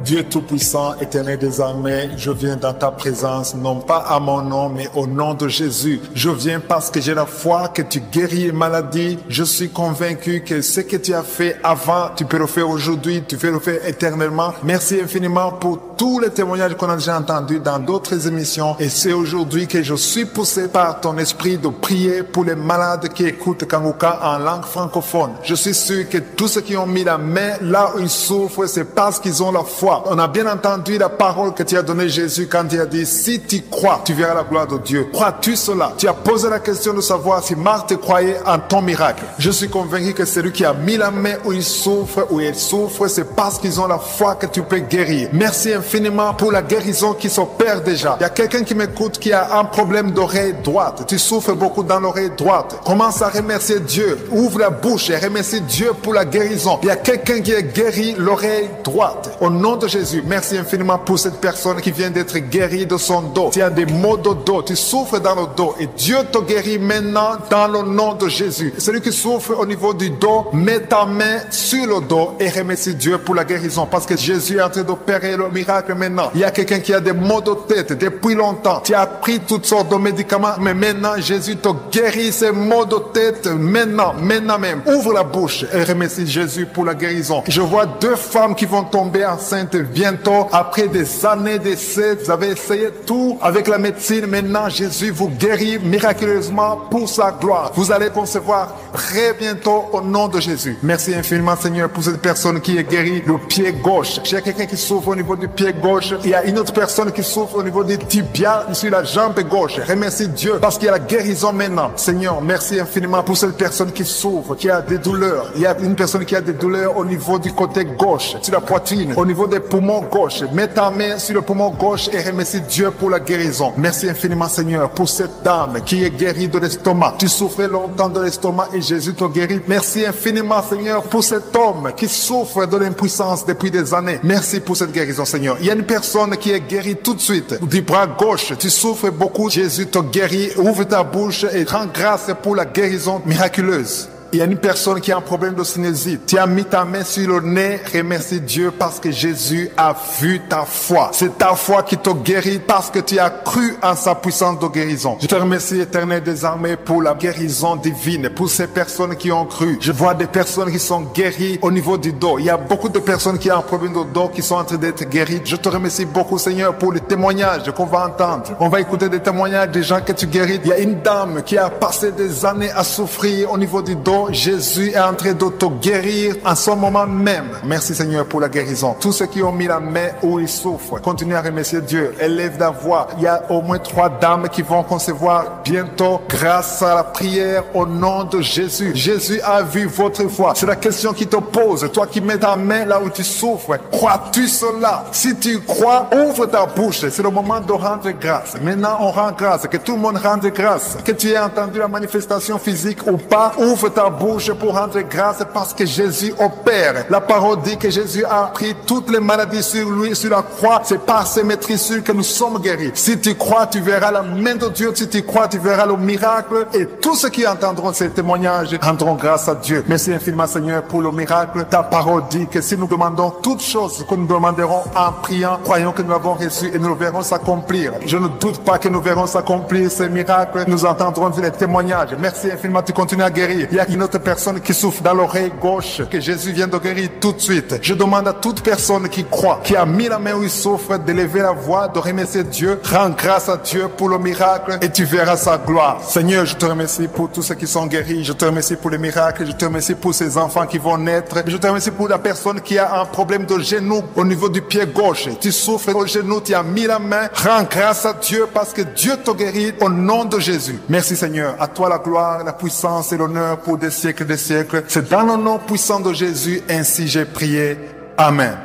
Dieu Tout-Puissant, Éternel des armées, je viens dans ta présence, non pas à mon nom, mais au nom de Jésus. Je viens parce que j'ai la foi que tu guéris les maladies. Je suis convaincu que ce que tu as fait avant, tu peux le faire aujourd'hui, tu peux le faire éternellement. Merci infiniment pour tous les témoignages qu'on a déjà entendus dans d'autres émissions. Et c'est aujourd'hui que je suis poussé par ton esprit de prier pour les malades qui écoutent Kanguka en langue francophone. Je suis sûr que tous ceux qui ont mis la main là où ils souffrent, c'est parce qu'ils ont la foi. On a bien entendu la parole que tu as donnée Jésus quand il a dit, si tu crois, tu verras la gloire de Dieu. Crois-tu cela? Tu as posé la question de savoir si Marthe croyait en ton miracle. Je suis convaincu que celui qui a mis la main où il souffre, c'est parce qu'ils ont la foi que tu peux guérir. Merci infiniment pour la guérison qui s'opère déjà. Il y a quelqu'un qui m'écoute qui a un problème d'oreille droite. Tu souffres beaucoup dans l'oreille droite. Commence à remercier Dieu. Ouvre la bouche et remercie Dieu pour la guérison. Il y a quelqu'un qui est guéri l'oreille droite. Au nom de Jésus, merci infiniment pour cette personne qui vient d'être guérie de son dos. Tu as des maux de dos, tu souffres dans le dos et Dieu te guérit maintenant dans le nom de Jésus. Celui qui souffre au niveau du dos, mets ta main sur le dos et remercie Dieu pour la guérison parce que Jésus est en train d'opérer le miracle maintenant. Il y a quelqu'un qui a des maux de tête depuis longtemps. Tu as pris toutes sortes de médicaments, mais maintenant Jésus te guérit ces maux de tête maintenant même. Ouvre la bouche et remercie Jésus pour la guérison. Je vois 2 femmes qui vont tomber enceintes bientôt après des années d'essais. Vous avez essayé tout avec la médecine. Maintenant, Jésus vous guérit miraculeusement pour sa gloire. Vous allez concevoir très bientôt au nom de Jésus. Merci infiniment, Seigneur, pour cette personne qui est guérie le pied gauche. Il y a quelqu'un qui souffre au niveau du pied gauche. Il y a une autre personne qui souffre au niveau du tibia sur la jambe gauche. Remercie Dieu parce qu'il y a la guérison maintenant. Seigneur, merci infiniment pour cette personne qui souffre, qui a des douleurs. Il y a une personne qui a des douleurs au niveau du côté gauche, sur la poitrine, au niveau des poumons gauche. Mets ta main sur le poumon gauche et remercie Dieu pour la guérison. Merci infiniment, Seigneur, pour cette dame qui est guérie de l'estomac. Tu souffrais longtemps de l'estomac et Jésus te guérit. Merci infiniment, Seigneur, pour cet homme qui souffre de l'impuissance depuis des années. Merci pour cette guérison, Seigneur. Il y a une personne qui est guérie tout de suite du bras gauche. Tu souffres beaucoup. Jésus te guérit. Ouvre ta bouche et rends grâce pour la guérison miraculeuse. Il y a une personne qui a un problème de sinusite. Tu as mis ta main sur le nez. Remercie Dieu parce que Jésus a vu ta foi. C'est ta foi qui te guérit parce que tu as cru en sa puissance de guérison. Je te remercie, Éternel des armées, pour la guérison divine, pour ces personnes qui ont cru. Je vois des personnes qui sont guéries au niveau du dos. Il y a beaucoup de personnes qui ont un problème de dos qui sont en train d'être guéries. Je te remercie beaucoup, Seigneur, pour les témoignages qu'on va entendre. On va écouter des témoignages des gens que tu guéris. Il y a une dame qui a passé des années à souffrir au niveau du dos. Jésus est en train de te guérir en ce moment même. Merci Seigneur pour la guérison. Tous ceux qui ont mis la main où ils souffrent, continuez à remercier Dieu. Élève la voix. Il y a au moins 3 dames qui vont concevoir bientôt grâce à la prière au nom de Jésus. Jésus a vu votre foi. C'est la question qui te pose. Toi qui mets ta main là où tu souffres, crois-tu cela? Si tu crois, ouvre ta bouche. C'est le moment de rendre grâce. Maintenant, on rend grâce. Que tout le monde rende grâce. Que tu aies entendu la manifestation physique ou pas, ouvre ta bouche pour rendre grâce parce que Jésus opère. La parole dit que Jésus a pris toutes les maladies sur lui, sur la croix. C'est par ses maîtrisures que nous sommes guéris. Si tu crois, tu verras la main de Dieu. Si tu crois, tu verras le miracle. Et tous ceux qui entendront ces témoignages rendront grâce à Dieu. Merci infiniment, Seigneur, pour le miracle. Ta parole dit que si nous demandons toutes choses que nous demanderons en priant, croyons que nous l'avons reçu et nous le verrons s'accomplir. Je ne doute pas que nous verrons s'accomplir ces miracles. Nous entendrons les témoignages. Merci infiniment, tu continues à guérir. Il y a une autre personne qui souffre dans l'oreille gauche, que Jésus vient de guérir tout de suite. Je demande à toute personne qui croit, qui a mis la main où il souffre, d'élever la voix, de remercier Dieu. Rends grâce à Dieu pour le miracle et tu verras sa gloire. Seigneur, je te remercie pour tous ceux qui sont guéris. Je te remercie pour les miracles. Je te remercie pour ces enfants qui vont naître. Je te remercie pour la personne qui a un problème de genou au niveau du pied gauche. Tu souffres au genou, tu as mis la main. Rends grâce à Dieu parce que Dieu te guérit au nom de Jésus. Merci Seigneur. À toi la gloire, la puissance et l'honneur pour des siècles des siècles. C'est dans le nom puissant de Jésus, ainsi j'ai prié. Amen.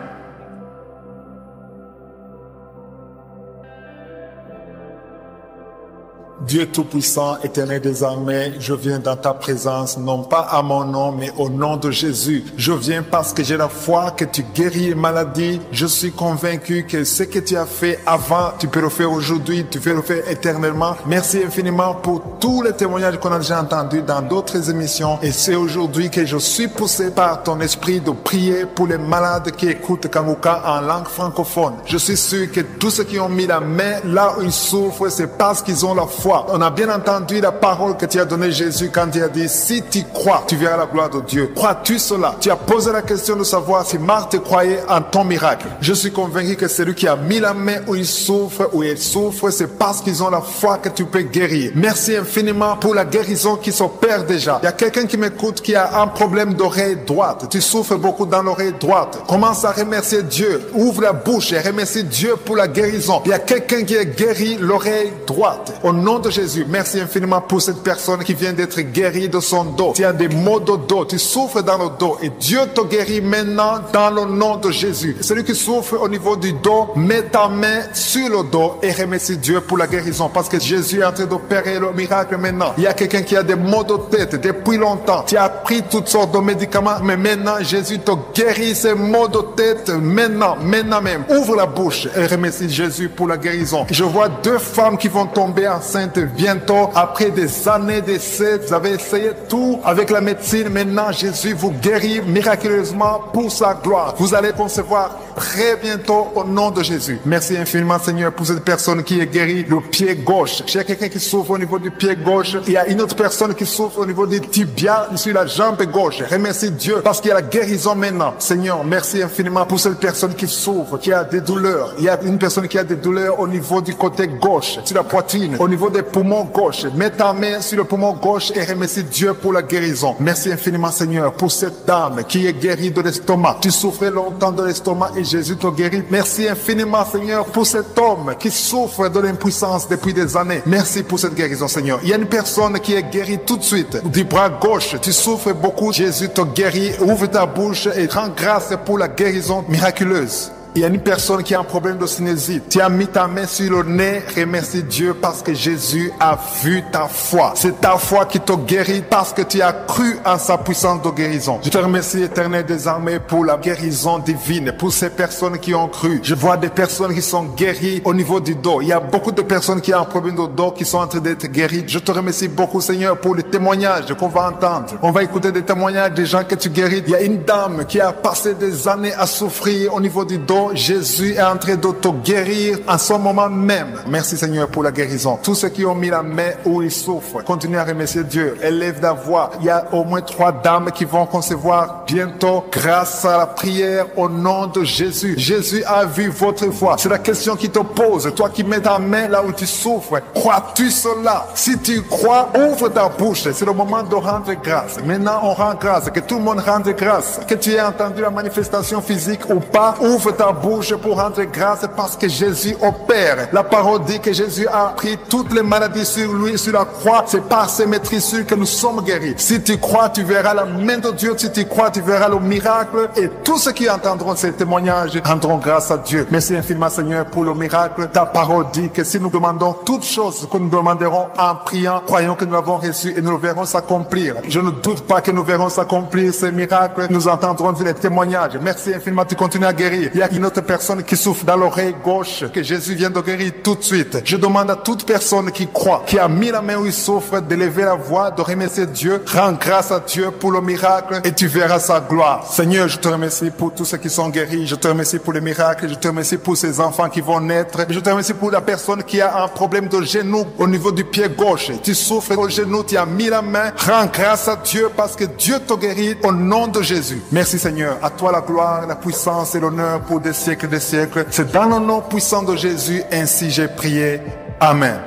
Dieu Tout-Puissant, Éternel des armées, je viens dans ta présence, non pas à mon nom, mais au nom de Jésus. Je viens parce que j'ai la foi que tu guéris les maladies. Je suis convaincu que ce que tu as fait avant, tu peux le faire aujourd'hui, tu peux le faire éternellement. Merci infiniment pour tous les témoignages qu'on a déjà entendus dans d'autres émissions. Et c'est aujourd'hui que je suis poussé par ton esprit de prier pour les malades qui écoutent Kanguka en langue francophone. Je suis sûr que tous ceux qui ont mis la main là où ils souffrent, c'est parce qu'ils ont la foi. On a bien entendu la parole que tu as donnée Jésus quand il a dit, si tu crois, tu verras la gloire de Dieu. Crois-tu cela? Tu as posé la question de savoir si Marthe croyait en ton miracle. Je suis convaincu que celui qui a mis la main où il souffre, c'est parce qu'ils ont la foi que tu peux guérir. Merci infiniment pour la guérison qui s'opère déjà. Il y a quelqu'un qui m'écoute qui a un problème d'oreille droite. Tu souffres beaucoup dans l'oreille droite. Commence à remercier Dieu. Ouvre la bouche et remercie Dieu pour la guérison. Il y a quelqu'un qui est guéri l'oreille droite. Au nom de Jésus, merci infiniment pour cette personne qui vient d'être guérie de son dos. Tu as des maux de dos, tu souffres dans le dos et Dieu te guérit maintenant dans le nom de Jésus. Celui qui souffre au niveau du dos, mets ta main sur le dos et remercie Dieu pour la guérison parce que Jésus est en train d'opérer le miracle maintenant. Il y a quelqu'un qui a des maux de tête depuis longtemps. Tu as pris toutes sortes de médicaments, mais maintenant Jésus te guérit ces maux de tête maintenant même. Ouvre la bouche et remercie Jésus pour la guérison. Je vois 2 femmes qui vont tomber enceintes bientôt après des années d'essais. Vous avez essayé tout avec la médecine. Maintenant, Jésus vous guérit miraculeusement pour sa gloire. Vous allez concevoir très bientôt au nom de Jésus. Merci infiniment, Seigneur, pour cette personne qui est guérie le pied gauche. Il y a quelqu'un qui souffre au niveau du pied gauche. Il y a une autre personne qui souffre au niveau du tibia sur la jambe gauche. Remercie Dieu parce qu'il y a la guérison maintenant. Seigneur, merci infiniment pour cette personne qui souffre, qui a des douleurs. Il y a une personne qui a des douleurs au niveau du côté gauche, sur la poitrine, au niveau des poumons gauche. Mets ta main sur le poumon gauche et remercie Dieu pour la guérison. Merci infiniment, Seigneur, pour cette dame qui est guérie de l'estomac. Tu souffrais longtemps de l'estomac et Jésus te guérit. Merci infiniment, Seigneur, pour cet homme qui souffre de l'impuissance depuis des années. Merci pour cette guérison, Seigneur. Il y a une personne qui est guérie tout de suite du bras gauche. Tu souffres beaucoup. Jésus te guérit. Ouvre ta bouche et rends grâce pour la guérison miraculeuse. Il y a une personne qui a un problème de sinusite. Tu as mis ta main sur le nez. Remercie Dieu parce que Jésus a vu ta foi. C'est ta foi qui te guérit parce que tu as cru en sa puissance de guérison. Je te remercie, Éternel des armées, pour la guérison divine, pour ces personnes qui ont cru. Je vois des personnes qui sont guéries au niveau du dos. Il y a beaucoup de personnes qui ont un problème de dos qui sont en train d'être guéries. Je te remercie beaucoup, Seigneur, pour les témoignages qu'on va entendre. On va écouter des témoignages des gens que tu guéris. Il y a une dame qui a passé des années à souffrir au niveau du dos. Jésus est en train de te guérir en ce moment même. Merci Seigneur pour la guérison. Tous ceux qui ont mis la main où ils souffrent, continuez à remercier Dieu. Élève la voix. Il y a au moins 3 dames qui vont concevoir bientôt grâce à la prière au nom de Jésus. Jésus a vu votre foi. C'est la question qui te pose. Toi qui mets ta main là où tu souffres, crois-tu cela? Si tu crois, ouvre ta bouche. C'est le moment de rendre grâce. Maintenant, on rend grâce. Que tout le monde rende grâce. Que tu aies entendu la manifestation physique ou pas, ouvre ta bouche pour rendre grâce parce que Jésus opère. La parole dit que Jésus a pris toutes les maladies sur lui, sur la croix. C'est par ses maîtrisures que nous sommes guéris. Si tu crois, tu verras la main de Dieu. Si tu crois, tu verras le miracle. Et tous ceux qui entendront ces témoignages rendront grâce à Dieu. Merci infiniment, Seigneur, pour le miracle. Ta parole dit que si nous demandons toutes choses que nous demanderons en priant, croyons que nous l'avons reçu et nous le verrons s'accomplir. Je ne doute pas que nous verrons s'accomplir ces miracles. Nous entendrons les témoignages. Merci infiniment, tu continues à guérir. Il y a une autre personne qui souffre dans l'oreille gauche, que Jésus vient de guérir tout de suite. Je demande à toute personne qui croit, qui a mis la main où il souffre, de lever la voix, de remercier Dieu. Rends grâce à Dieu pour le miracle et tu verras sa gloire. Seigneur, je te remercie pour tous ceux qui sont guéris. Je te remercie pour les miracles. Je te remercie pour ces enfants qui vont naître. Je te remercie pour la personne qui a un problème de genou au niveau du pied gauche. Tu souffres au genou, tu as mis la main. Rends grâce à Dieu parce que Dieu te guérit au nom de Jésus. Merci Seigneur. À toi la gloire, la puissance et l'honneur pour des siècles des siècles. C'est dans le nom puissant de Jésus, ainsi j'ai prié. Amen.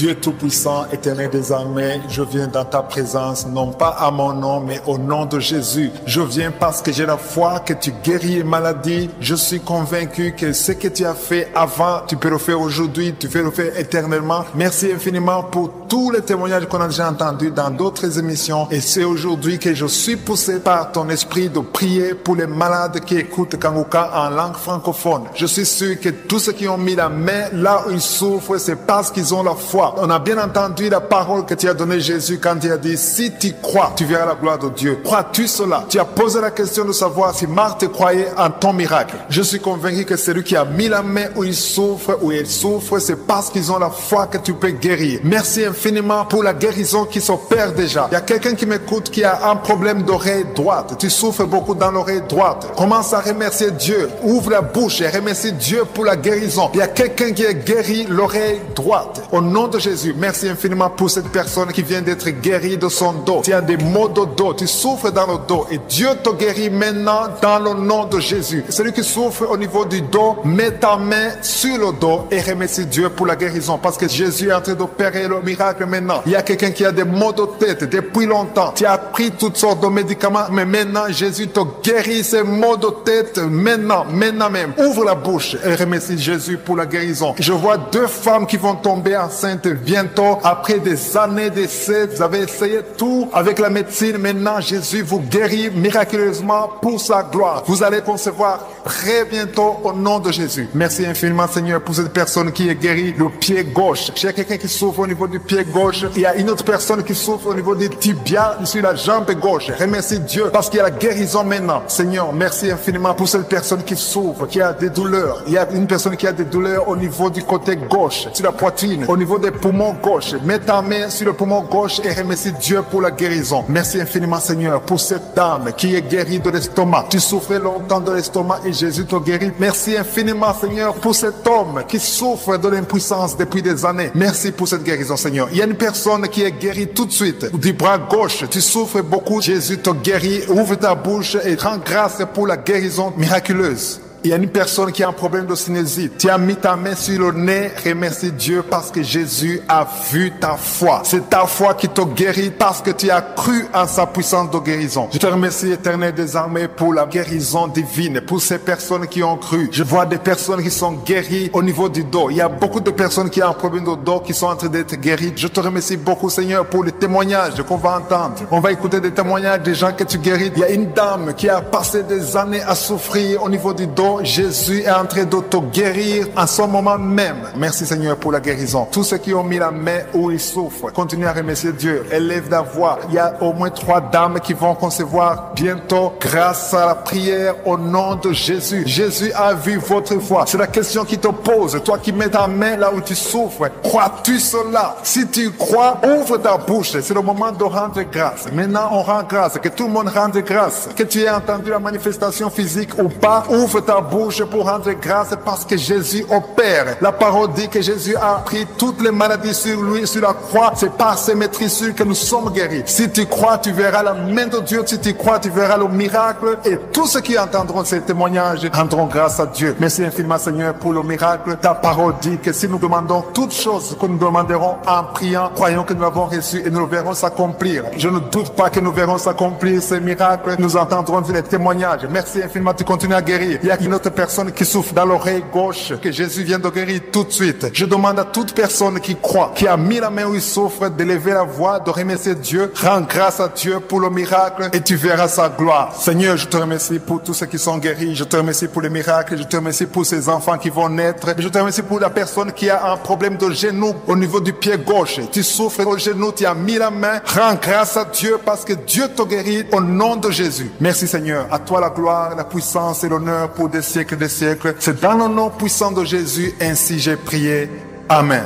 Dieu Tout-Puissant, Éternel des armées, je viens dans ta présence, non pas à mon nom, mais au nom de Jésus. Je viens parce que j'ai la foi que tu guéris les maladies. Je suis convaincu que ce que tu as fait avant, tu peux le faire aujourd'hui, tu peux le faire éternellement. Merci infiniment pour tous les témoignages qu'on a déjà entendus dans d'autres émissions. Et c'est aujourd'hui que je suis poussé par ton esprit de prier pour les malades qui écoutent Kanguka en langue francophone. Je suis sûr que tous ceux qui ont mis la main là où ils souffrent, c'est parce qu'ils ont la foi. On a bien entendu la parole que tu as donnée Jésus quand il a dit, si tu crois, tu verras la gloire de Dieu. Crois-tu cela? Tu as posé la question de savoir si Marthe croyait en ton miracle. Je suis convaincu que celui qui a mis la main où il souffre, où elle souffre, c'est parce qu'ils ont la foi que tu peux guérir. Merci infiniment pour la guérison qui s'opère déjà. Il y a quelqu'un qui m'écoute qui a un problème d'oreille droite. Tu souffres beaucoup dans l'oreille droite. Commence à remercier Dieu. Ouvre la bouche et remercie Dieu pour la guérison. Il y a quelqu'un qui est guéri l'oreille droite. Au nom de Jésus, merci infiniment pour cette personne qui vient d'être guérie de son dos. Tu as des maux de dos. Tu souffres dans le dos et Dieu te guérit maintenant dans le nom de Jésus. Celui qui souffre au niveau du dos, mets ta main sur le dos et remercie Dieu pour la guérison parce que Jésus est en train d'opérer le miracle maintenant. Il y a quelqu'un qui a des maux de tête depuis longtemps. Tu as pris toutes sortes de médicaments, mais maintenant Jésus te guérit ces maux de tête maintenant même. Ouvre la bouche et remercie Jésus pour la guérison. Je vois 2 femmes qui vont tomber enceintes bientôt après des années d'essais. Vous avez essayé tout avec la médecine. Maintenant, Jésus vous guérit miraculeusement pour sa gloire. Vous allez concevoir très bientôt au nom de Jésus. Merci infiniment, Seigneur, pour cette personne qui est guérie le pied gauche. J'ai quelqu'un qui souffre au niveau du pied gauche. Il y a une autre personne qui souffre au niveau des tibias sur la jambe gauche. Remercie Dieu parce qu'il y a la guérison maintenant. Seigneur, merci infiniment pour cette personne qui souffre, qui a des douleurs. Il y a une personne qui a des douleurs au niveau du côté gauche, sur la poitrine, au niveau des poumons gauche. Mets ta main sur le poumon gauche et remercie Dieu pour la guérison. Merci infiniment, Seigneur, pour cette dame qui est guérie de l'estomac. Tu souffrais longtemps de l'estomac et Jésus te guérit. Merci infiniment, Seigneur, pour cet homme qui souffre de l'impuissance depuis des années. Merci pour cette guérison, Seigneur. Il y a une personne qui est guérie tout de suite du bras gauche. Tu souffres beaucoup. Jésus te guérit. Ouvre ta bouche et rends grâce pour la guérison miraculeuse. Il y a une personne qui a un problème de sinusite. Tu as mis ta main sur le nez. Remercie Dieu parce que Jésus a vu ta foi. C'est ta foi qui te guérit parce que tu as cru en sa puissance de guérison. Je te remercie, Éternel des armées, pour la guérison divine, pour ces personnes qui ont cru. Je vois des personnes qui sont guéries au niveau du dos. Il y a beaucoup de personnes qui ont un problème de dos qui sont en train d'être guéries. Je te remercie beaucoup, Seigneur, pour les témoignages qu'on va entendre. On va écouter des témoignages des gens que tu guéris. Il y a une dame qui a passé des années à souffrir au niveau du dos. Jésus est en train de te guérir en ce moment même. Merci Seigneur pour la guérison. Tous ceux qui ont mis la main où ils souffrent, continuez à remercier Dieu. Élève la voix. Il y a au moins 3 dames qui vont concevoir bientôt grâce à la prière au nom de Jésus. Jésus a vu votre foi. C'est la question qui te pose. Toi qui mets ta main là où tu souffres, crois-tu cela? Si tu crois, ouvre ta bouche. C'est le moment de rendre grâce. Maintenant, on rend grâce. Que tout le monde rende grâce. Que tu aies entendu la manifestation physique ou pas, ouvre ta bouche pour rendre grâce parce que Jésus opère. La parole dit que Jésus a pris toutes les maladies sur lui, sur la croix. C'est par ses maîtrisures que nous sommes guéris. Si tu crois, tu verras la main de Dieu. Si tu crois, tu verras le miracle. Et tous ceux qui entendront ces témoignages rendront grâce à Dieu. Merci infiniment, Seigneur, pour le miracle. Ta parole dit que si nous demandons toutes choses que nous demanderons en priant, croyons que nous l'avons reçu et nous le verrons s'accomplir. Je ne doute pas que nous verrons s'accomplir ces miracles. Nous entendrons les témoignages. Merci infiniment, tu continues à guérir. Il y a une autre personne qui souffre dans l'oreille gauche, que Jésus vient de guérir tout de suite. Je demande à toute personne qui croit, qui a mis la main où il souffre, de lever la voix, de remercier Dieu. Rends grâce à Dieu pour le miracle et tu verras sa gloire. Seigneur, je te remercie pour tous ceux qui sont guéris. Je te remercie pour les miracles. Je te remercie pour ces enfants qui vont naître. Je te remercie pour la personne qui a un problème de genou au niveau du pied gauche. Tu souffres au genou, tu as mis la main. Rends grâce à Dieu parce que Dieu te guérit au nom de Jésus. Merci Seigneur. À toi la gloire, la puissance et l'honneur pour des siècles des siècles. C'est dans le nom puissant de Jésus, ainsi j'ai prié. Amen.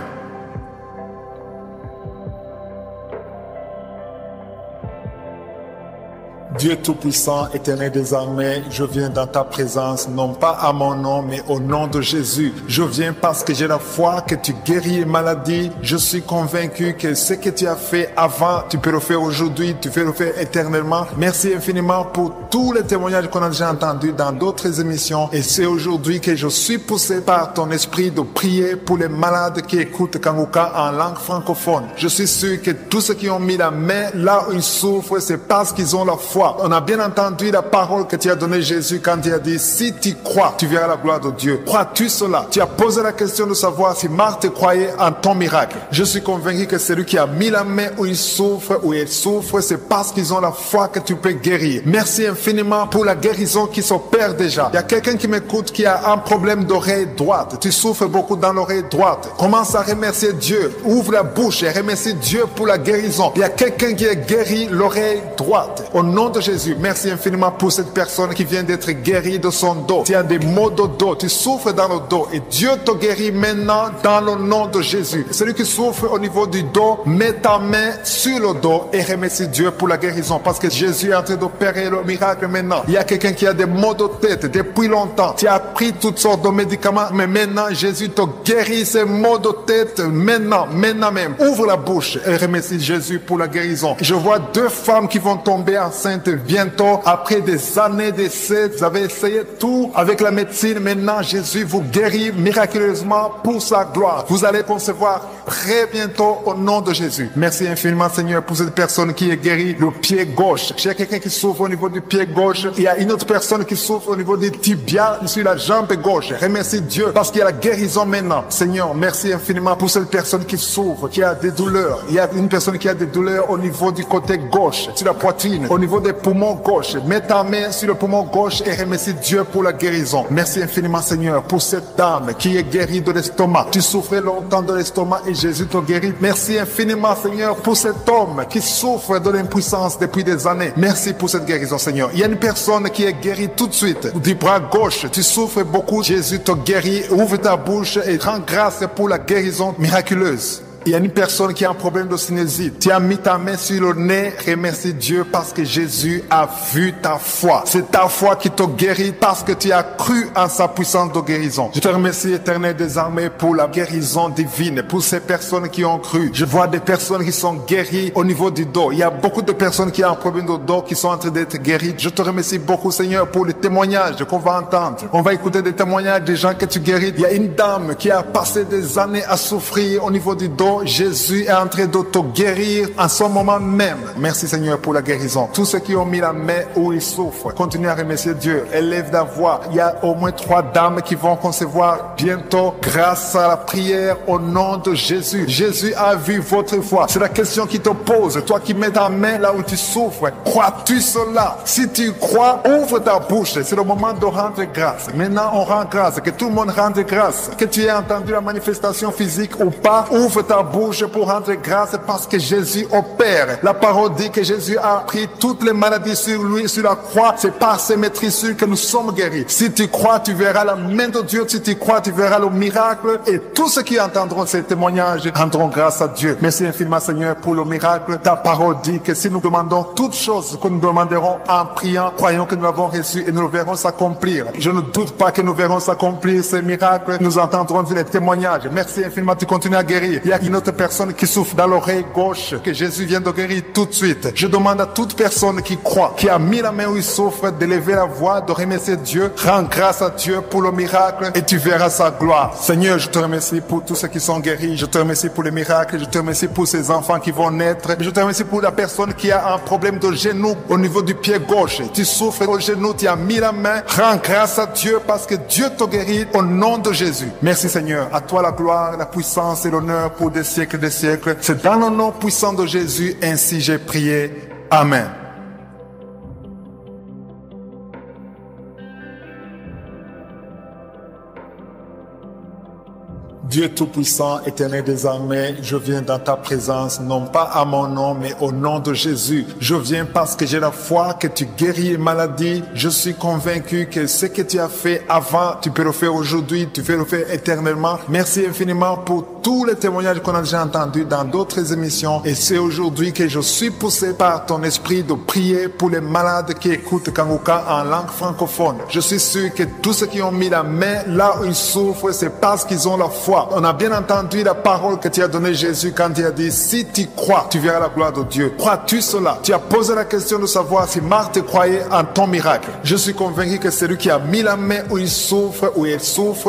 Dieu Tout-Puissant, Éternel des armées, je viens dans ta présence, non pas à mon nom, mais au nom de Jésus. Je viens parce que j'ai la foi que tu guéris les maladies. Je suis convaincu que ce que tu as fait avant, tu peux le faire aujourd'hui, tu peux le faire éternellement. Merci infiniment pour tous les témoignages qu'on a déjà entendus dans d'autres émissions. Et c'est aujourd'hui que je suis poussé par ton esprit de prier pour les malades qui écoutent Kanguka en langue francophone. Je suis sûr que tous ceux qui ont mis la main là où ils souffrent, c'est parce qu'ils ont la foi. On a bien entendu la parole que tu as donnée Jésus quand il a dit, si tu crois, tu verras la gloire de Dieu. Crois-tu cela? Tu as posé la question de savoir si Marthe croyait en ton miracle. Je suis convaincu que celui qui a mis la main où il souffre, c'est parce qu'ils ont la foi que tu peux guérir. Merci infiniment pour la guérison qui s'opère déjà. Il y a quelqu'un qui m'écoute qui a un problème d'oreille droite. Tu souffres beaucoup dans l'oreille droite. Commence à remercier Dieu. Ouvre la bouche et remercie Dieu pour la guérison. Il y a quelqu'un qui est guéri l'oreille droite. Au nom de Jésus, merci infiniment pour cette personne qui vient d'être guérie de son dos. Tu as des maux de dos, tu souffres dans le dos et Dieu te guérit maintenant dans le nom de Jésus. Celui qui souffre au niveau du dos, mets ta main sur le dos et remercie Dieu pour la guérison parce que Jésus est en train d'opérer le miracle maintenant. Il y a quelqu'un qui a des maux de tête depuis longtemps. Tu as pris toutes sortes de médicaments, mais maintenant Jésus te guérit ces maux de tête maintenant même. Ouvre la bouche et remercie Jésus pour la guérison. Je vois 2 femmes qui vont tomber enceintes bientôt après des années d'essais. Vous avez essayé tout avec la médecine. Maintenant, Jésus vous guérit miraculeusement pour sa gloire. Vous allez concevoir très bientôt au nom de Jésus. Merci infiniment, Seigneur, pour cette personne qui est guérie le pied gauche. Il y a quelqu'un qui souffre au niveau du pied gauche. Il y a une autre personne qui souffre au niveau du tibia sur la jambe gauche. Remercie Dieu parce qu'il y a la guérison maintenant. Seigneur, merci infiniment pour cette personne qui souffre, qui a des douleurs. Il y a une personne qui a des douleurs au niveau du côté gauche, sur la poitrine, au niveau des poumons gauche. Mets ta main sur le poumon gauche et remercie Dieu pour la guérison. Merci infiniment, Seigneur, pour cette dame qui est guérie de l'estomac. Tu souffrais longtemps de l'estomac et Jésus te guérit. Merci infiniment, Seigneur, pour cet homme qui souffre de l'impuissance depuis des années. Merci pour cette guérison, Seigneur. Il y a une personne qui est guérie tout de suite du bras gauche. Tu souffres beaucoup. Jésus te guérit. Ouvre ta bouche et rends grâce pour la guérison miraculeuse. Il y a une personne qui a un problème de sinusite. Tu as mis ta main sur le nez. Remercie Dieu parce que Jésus a vu ta foi. C'est ta foi qui te guérit parce que tu as cru en sa puissance de guérison. Je te remercie, Éternel des armées, pour la guérison divine, pour ces personnes qui ont cru. Je vois des personnes qui sont guéries au niveau du dos. Il y a beaucoup de personnes qui ont un problème de dos qui sont en train d'être guéries. Je te remercie beaucoup, Seigneur, pour les témoignages qu'on va entendre. On va écouter des témoignages des gens que tu guéris. Il y a une dame qui a passé des années à souffrir au niveau du dos. Jésus est en train de te guérir en ce moment même. Merci Seigneur pour la guérison. Tous ceux qui ont mis la main où ils souffrent, continuez à remercier Dieu. Élève la voix. Il y a au moins 3 dames qui vont concevoir bientôt grâce à la prière au nom de Jésus. Jésus a vu votre foi. C'est la question qui te pose. Toi qui mets ta main là où tu souffres, crois-tu cela? Si tu crois, ouvre ta bouche. C'est le moment de rendre grâce. Maintenant, on rend grâce. Que tout le monde rende grâce. Que tu aies entendu la manifestation physique ou pas, ouvre ta bouche pour rendre grâce parce que Jésus opère. La parole dit que Jésus a pris toutes les maladies sur lui, sur la croix. C'est par ses maîtrisures que nous sommes guéris. Si tu crois, tu verras la main de Dieu. Si tu crois, tu verras le miracle. Et tous ceux qui entendront ces témoignages rendront grâce à Dieu. Merci infiniment, Seigneur, pour le miracle. Ta parole dit que si nous demandons toutes choses que nous demanderons en priant, croyons que nous l'avons reçu et nous le verrons s'accomplir. Je ne doute pas que nous verrons s'accomplir ces miracles. Nous entendrons les témoignages. Merci infiniment, tu continues à guérir. Il y a une autre personne qui souffre dans l'oreille gauche, que Jésus vient de guérir tout de suite. Je demande à toute personne qui croit, qui a mis la main où il souffre, de lever la voix, de remercier Dieu. Rends grâce à Dieu pour le miracle et tu verras sa gloire. Seigneur, je te remercie pour tous ceux qui sont guéris. Je te remercie pour les miracles. Je te remercie pour ces enfants qui vont naître. Je te remercie pour la personne qui a un problème de genou au niveau du pied gauche. Tu souffres au genou, tu as mis la main. Rends grâce à Dieu parce que Dieu te guérit au nom de Jésus. Merci Seigneur. À toi la gloire, la puissance et l'honneur pour des siècles des siècles. C'est dans le nom puissant de Jésus, ainsi j'ai prié. Amen. Dieu Tout-Puissant, Éternel des armées, je viens dans ta présence, non pas à mon nom, mais au nom de Jésus. Je viens parce que j'ai la foi que tu guéris les maladies. Je suis convaincu que ce que tu as fait avant, tu peux le faire aujourd'hui, tu peux le faire éternellement. Merci infiniment pour tous les témoignages qu'on a déjà entendus dans d'autres émissions. Et c'est aujourd'hui que je suis poussé par ton esprit de prier pour les malades qui écoutent Kanguka en langue francophone. Je suis sûr que tous ceux qui ont mis la main là où ils souffrent, c'est parce qu'ils ont la foi. On a bien entendu la parole que tu as donnée Jésus quand il a dit, si tu crois, tu verras la gloire de Dieu. Crois-tu cela? Tu as posé la question de savoir si Marthe croyait en ton miracle. Je suis convaincu que celui qui a mis la main où il souffre,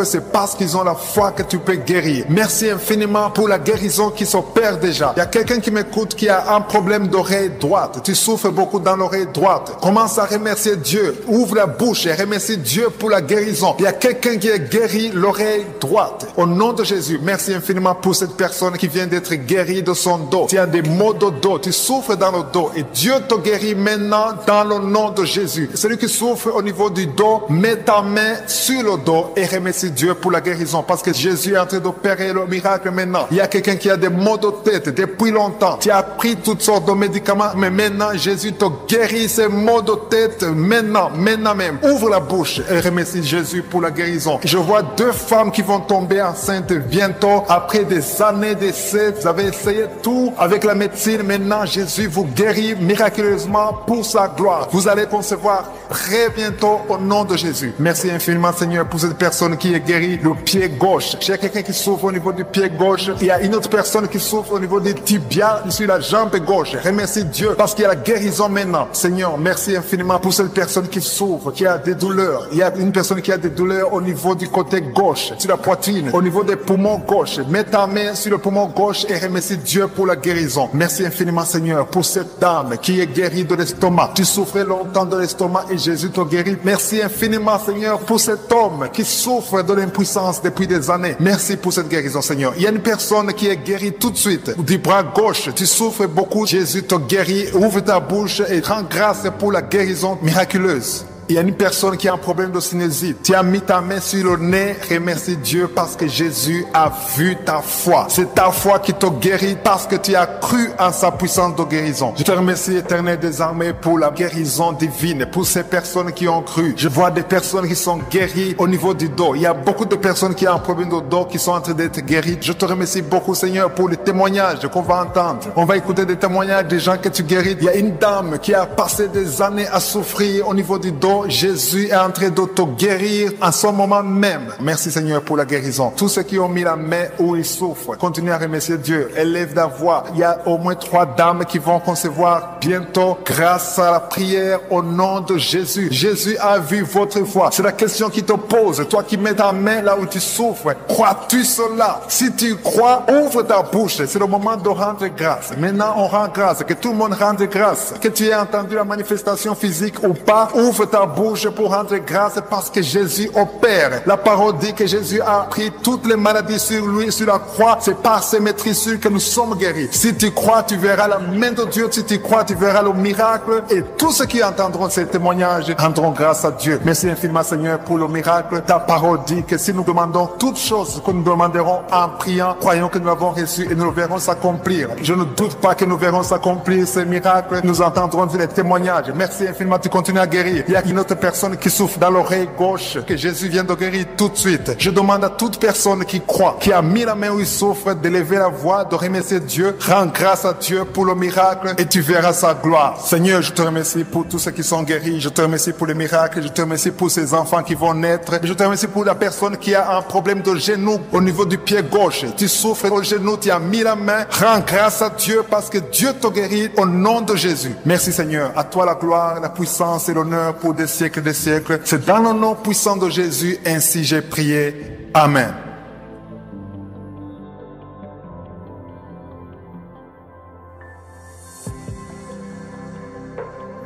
c'est parce qu'ils ont la foi que tu peux guérir. Merci infiniment pour la guérison qui s'opère déjà. Il y a quelqu'un qui m'écoute qui a un problème d'oreille droite. Tu souffres beaucoup dans l'oreille droite. Commence à remercier Dieu. Ouvre la bouche et remercie Dieu pour la guérison. Il y a quelqu'un qui est guéri l'oreille droite. Au nom de Jésus, merci infiniment pour cette personne qui vient d'être guérie de son dos. Tu as des maux de dos. Tu souffres dans le dos et Dieu te guérit maintenant dans le nom de Jésus. Celui qui souffre au niveau du dos, mets ta main sur le dos et remercie Dieu pour la guérison parce que Jésus est en train d'opérer le miracle maintenant. Il y a quelqu'un qui a des maux de tête depuis longtemps. Tu as pris toutes sortes de médicaments, mais maintenant Jésus te guérit ces maux de tête maintenant même. Ouvre la bouche et remercie Jésus pour la guérison. Je vois 2 femmes qui vont tomber enceintes bientôt après des années d'essais. Vous avez essayé tout avec la médecine. Maintenant, Jésus vous guérit miraculeusement pour sa gloire. Vous allez concevoir très bientôt au nom de Jésus. Merci infiniment, Seigneur, pour cette personne qui est guérie le pied gauche. J'ai quelqu'un qui souffre au niveau du pied gauche. Il y a une autre personne qui souffre au niveau du tibia sur la jambe gauche. Remercie Dieu parce qu'il y a la guérison maintenant. Seigneur, merci infiniment pour cette personne qui souffre, qui a des douleurs. Il y a une personne qui a des douleurs au niveau du côté gauche, sur la poitrine, au niveau des poumons gauche. Mets ta main sur le poumon gauche et remercie Dieu pour la guérison. Merci infiniment, Seigneur, pour cette dame qui est guérie de l'estomac. Tu souffrais longtemps de l'estomac et Jésus te guérit. Merci infiniment, Seigneur, pour cet homme qui souffre de l'impuissance depuis des années. Merci pour cette guérison, Seigneur. Il y a une personne qui est guérie tout de suite du bras gauche. Tu souffres beaucoup. Jésus te guérit. Ouvre ta bouche et rends grâce pour la guérison miraculeuse. Il y a une personne qui a un problème de sinusite. Tu as mis ta main sur le nez. Remercie Dieu parce que Jésus a vu ta foi. C'est ta foi qui te guérit parce que tu as cru en sa puissance de guérison. Je te remercie, Éternel des armées, pour la guérison divine, pour ces personnes qui ont cru. Je vois des personnes qui sont guéries au niveau du dos. Il y a beaucoup de personnes qui ont un problème de dos qui sont en train d'être guéries. Je te remercie beaucoup, Seigneur, pour les témoignages qu'on va entendre. On va écouter des témoignages des gens que tu guéris. Il y a une dame qui a passé des années à souffrir au niveau du dos. Jésus est en train de te guérir en ce moment même. Merci Seigneur pour la guérison. Tous ceux qui ont mis la main où ils souffrent, continuez à remercier Dieu. Élève la voix. Il y a au moins 3 dames qui vont concevoir bientôt grâce à la prière au nom de Jésus. Jésus a vu votre foi. C'est la question qui te pose. Toi qui mets ta main là où tu souffres, crois-tu cela? Si tu crois, ouvre ta bouche. C'est le moment de rendre grâce. Maintenant, on rend grâce. Que tout le monde rende grâce. Que tu aies entendu la manifestation physique ou pas, ouvre ta bouche pour rendre grâce parce que Jésus opère. La parole dit que Jésus a pris toutes les maladies sur lui, sur la croix. C'est par ses maîtrisures que nous sommes guéris. Si tu crois, tu verras la main de Dieu. Si tu crois, tu verras le miracle. Et tous ceux qui entendront ces témoignages rendront grâce à Dieu. Merci infiniment, Seigneur, pour le miracle. Ta parole dit que si nous demandons toutes choses que nous demanderons en priant, croyons que nous l'avons reçu et nous le verrons s'accomplir. Je ne doute pas que nous verrons s'accomplir ces miracles. Nous entendrons les témoignages. Merci infiniment, tu continues à guérir. Il y a une autre personne qui souffre dans l'oreille gauche, que Jésus vient de guérir tout de suite. Je demande à toute personne qui croit, qui a mis la main où il souffre, de lever la voix, de remercier Dieu. Rends grâce à Dieu pour le miracle et tu verras sa gloire. Seigneur, je te remercie pour tous ceux qui sont guéris. Je te remercie pour les miracles. Je te remercie pour ces enfants qui vont naître. Je te remercie pour la personne qui a un problème de genou au niveau du pied gauche. Tu souffres au genou, tu as mis la main. Rends grâce à Dieu parce que Dieu te guérit au nom de Jésus. Merci Seigneur. À toi la gloire, la puissance et l'honneur pour des siècles des siècles. C'est dans le nom puissant de Jésus, ainsi j'ai prié. Amen.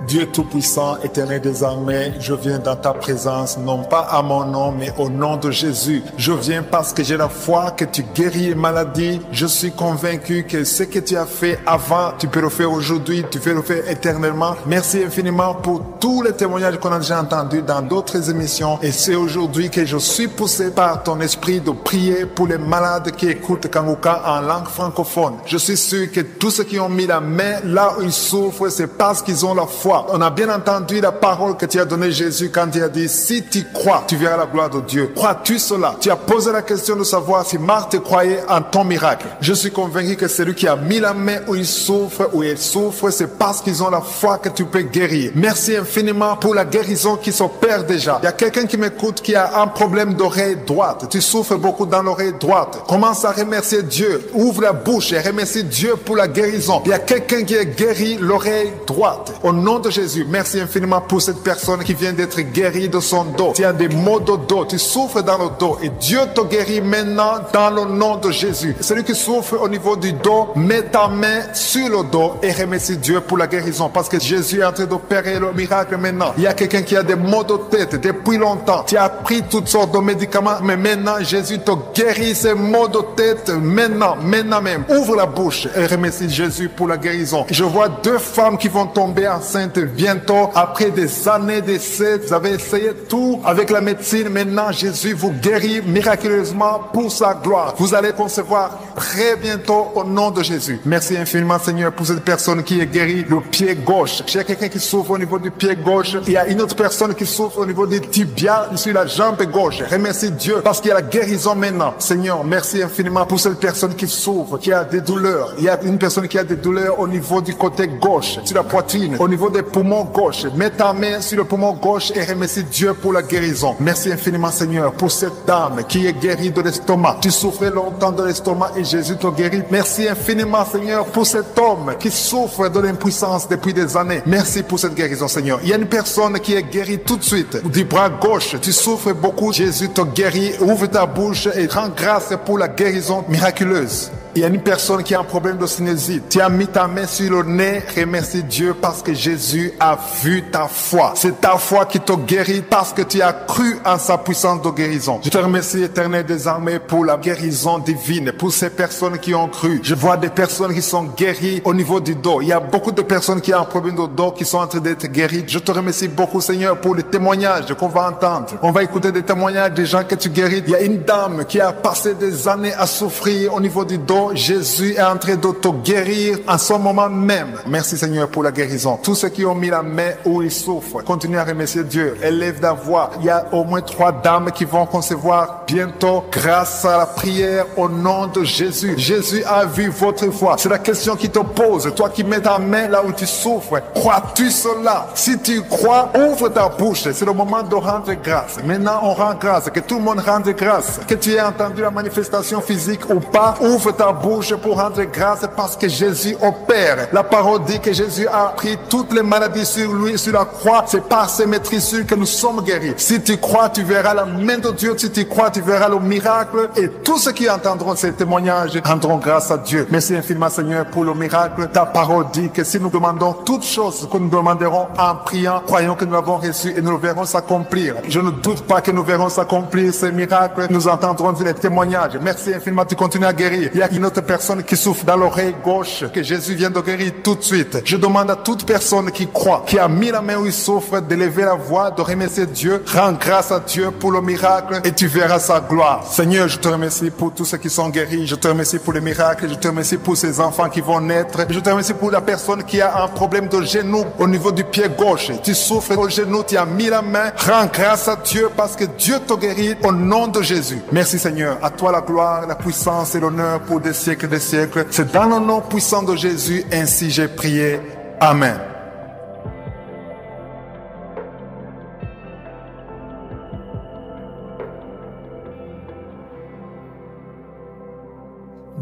Dieu Tout-Puissant, Éternel des armées, je viens dans ta présence, non pas à mon nom, mais au nom de Jésus. Je viens parce que j'ai la foi que tu guéris les maladies. Je suis convaincu que ce que tu as fait avant, tu peux le faire aujourd'hui, tu peux le faire éternellement. Merci infiniment pour tous les témoignages qu'on a déjà entendus dans d'autres émissions. Et c'est aujourd'hui que je suis poussé par ton esprit de prier pour les malades qui écoutent Kanguka en langue francophone. Je suis sûr que tous ceux qui ont mis la main là où ils souffrent, c'est parce qu'ils ont la foi. crois. On a bien entendu la parole que tu as donnée Jésus quand il a dit, si tu crois, tu verras la gloire de Dieu. Crois-tu cela? Tu as posé la question de savoir si Marthe croyait en ton miracle. Je suis convaincu que celui qui a mis la main où il souffre, c'est parce qu'ils ont la foi que tu peux guérir. Merci infiniment pour la guérison qui s'opère déjà. Il y a quelqu'un qui m'écoute qui a un problème d'oreille droite. Tu souffres beaucoup dans l'oreille droite. Commence à remercier Dieu. Ouvre la bouche et remercie Dieu pour la guérison. Il y a quelqu'un qui est guéri l'oreille droite. Au nom de Jésus, merci infiniment pour cette personne qui vient d'être guérie de son dos. Tu as des maux de dos. Tu souffres dans le dos et Dieu te guérit maintenant dans le nom de Jésus. Celui qui souffre au niveau du dos, mets ta main sur le dos et remercie Dieu pour la guérison parce que Jésus est en train d'opérer le miracle maintenant. Il y a quelqu'un qui a des maux de tête depuis longtemps. Tu as pris toutes sortes de médicaments, mais maintenant Jésus te guérit ces maux de tête maintenant même. Ouvre la bouche et remercie Jésus pour la guérison. Je vois 2 femmes qui vont tomber enceintes bientôt après des années d'essais. Vous avez essayé tout avec la médecine. Maintenant, Jésus vous guérit miraculeusement pour sa gloire. Vous allez concevoir très bientôt au nom de Jésus. Merci infiniment, Seigneur, pour cette personne qui est guérie le pied gauche. Il y a quelqu'un qui souffre au niveau du pied gauche. Il y a une autre personne qui souffre au niveau du tibia sur la jambe gauche. Remercie Dieu parce qu'il y a la guérison maintenant. Seigneur, merci infiniment pour cette personne qui souffre, qui a des douleurs. Il y a une personne qui a des douleurs au niveau du côté gauche, sur la poitrine, au niveau des poumons gauche. Mets ta main sur le poumon gauche et remercie Dieu pour la guérison. Merci infiniment, Seigneur, pour cette dame qui est guérie de l'estomac. Tu souffrais longtemps de l'estomac et Jésus te guérit. Merci infiniment, Seigneur, pour cet homme qui souffre de l'impuissance depuis des années. Merci pour cette guérison, Seigneur. Il y a une personne qui est guérie tout de suite du bras gauche. Tu souffres beaucoup, Jésus te guérit. Ouvre ta bouche et rends grâce pour la guérison miraculeuse. Il y a une personne qui a un problème de sinusite. Tu as mis ta main sur le nez. Remercie Dieu parce que Jésus a vu ta foi. C'est ta foi qui te guérit parce que tu as cru en sa puissance de guérison. Je te remercie, Éternel des armées, pour la guérison divine, pour ces personnes qui ont cru. Je vois des personnes qui sont guéries au niveau du dos. Il y a beaucoup de personnes qui ont un problème de dos qui sont en train d'être guéries. Je te remercie beaucoup, Seigneur, pour les témoignages qu'on va entendre. On va écouter des témoignages des gens que tu guéris. Il y a une dame qui a passé des années à souffrir au niveau du dos. Jésus est en train de te guérir en ce moment même. Merci Seigneur pour la guérison. Tous ceux qui ont mis la main où ils souffrent, continuez à remercier Dieu. Élève la voix. Il y a au moins 3 dames qui vont concevoir bientôt grâce à la prière au nom de Jésus. Jésus a vu votre foi. C'est la question qui te pose. Toi qui mets ta main là où tu souffres, crois-tu cela? Si tu crois, ouvre ta bouche. C'est le moment de rendre grâce. Maintenant, on rend grâce. Que tout le monde rende grâce. Que tu aies entendu la manifestation physique ou pas, ouvre ta bouche pour rendre grâce parce que Jésus opère. La parole dit que Jésus a pris toutes les maladies sur lui, sur la croix. C'est par ses maîtrisures que nous sommes guéris. Si tu crois, tu verras la main de Dieu. Si tu crois, tu verras le miracle. Et tous ceux qui entendront ces témoignages rendront grâce à Dieu. Merci infiniment, Seigneur, pour le miracle. Ta parole dit que si nous demandons toutes choses que nous demanderons en priant, croyons que nous l'avons reçu et nous le verrons s'accomplir. Je ne doute pas que nous verrons s'accomplir ces miracles. Nous entendrons les témoignages. Merci infiniment, tu continues à guérir. Il y a une autre personne qui souffre dans l'oreille gauche, que Jésus vient de guérir tout de suite. Je demande à toute personne qui croit, qui a mis la main où il souffre, de lever la voix, de remercier Dieu. Rends grâce à Dieu pour le miracle et tu verras sa gloire. Seigneur, je te remercie pour tous ceux qui sont guéris. Je te remercie pour les miracles. Je te remercie pour ces enfants qui vont naître. Je te remercie pour la personne qui a un problème de genou au niveau du pied gauche. Tu souffres au genou, tu as mis la main. Rends grâce à Dieu parce que Dieu te guérit au nom de Jésus. Merci Seigneur. À toi la gloire, la puissance et l'honneur pour des siècles des siècles. C'est dans le nom puissant de Jésus, ainsi j'ai prié. Amen.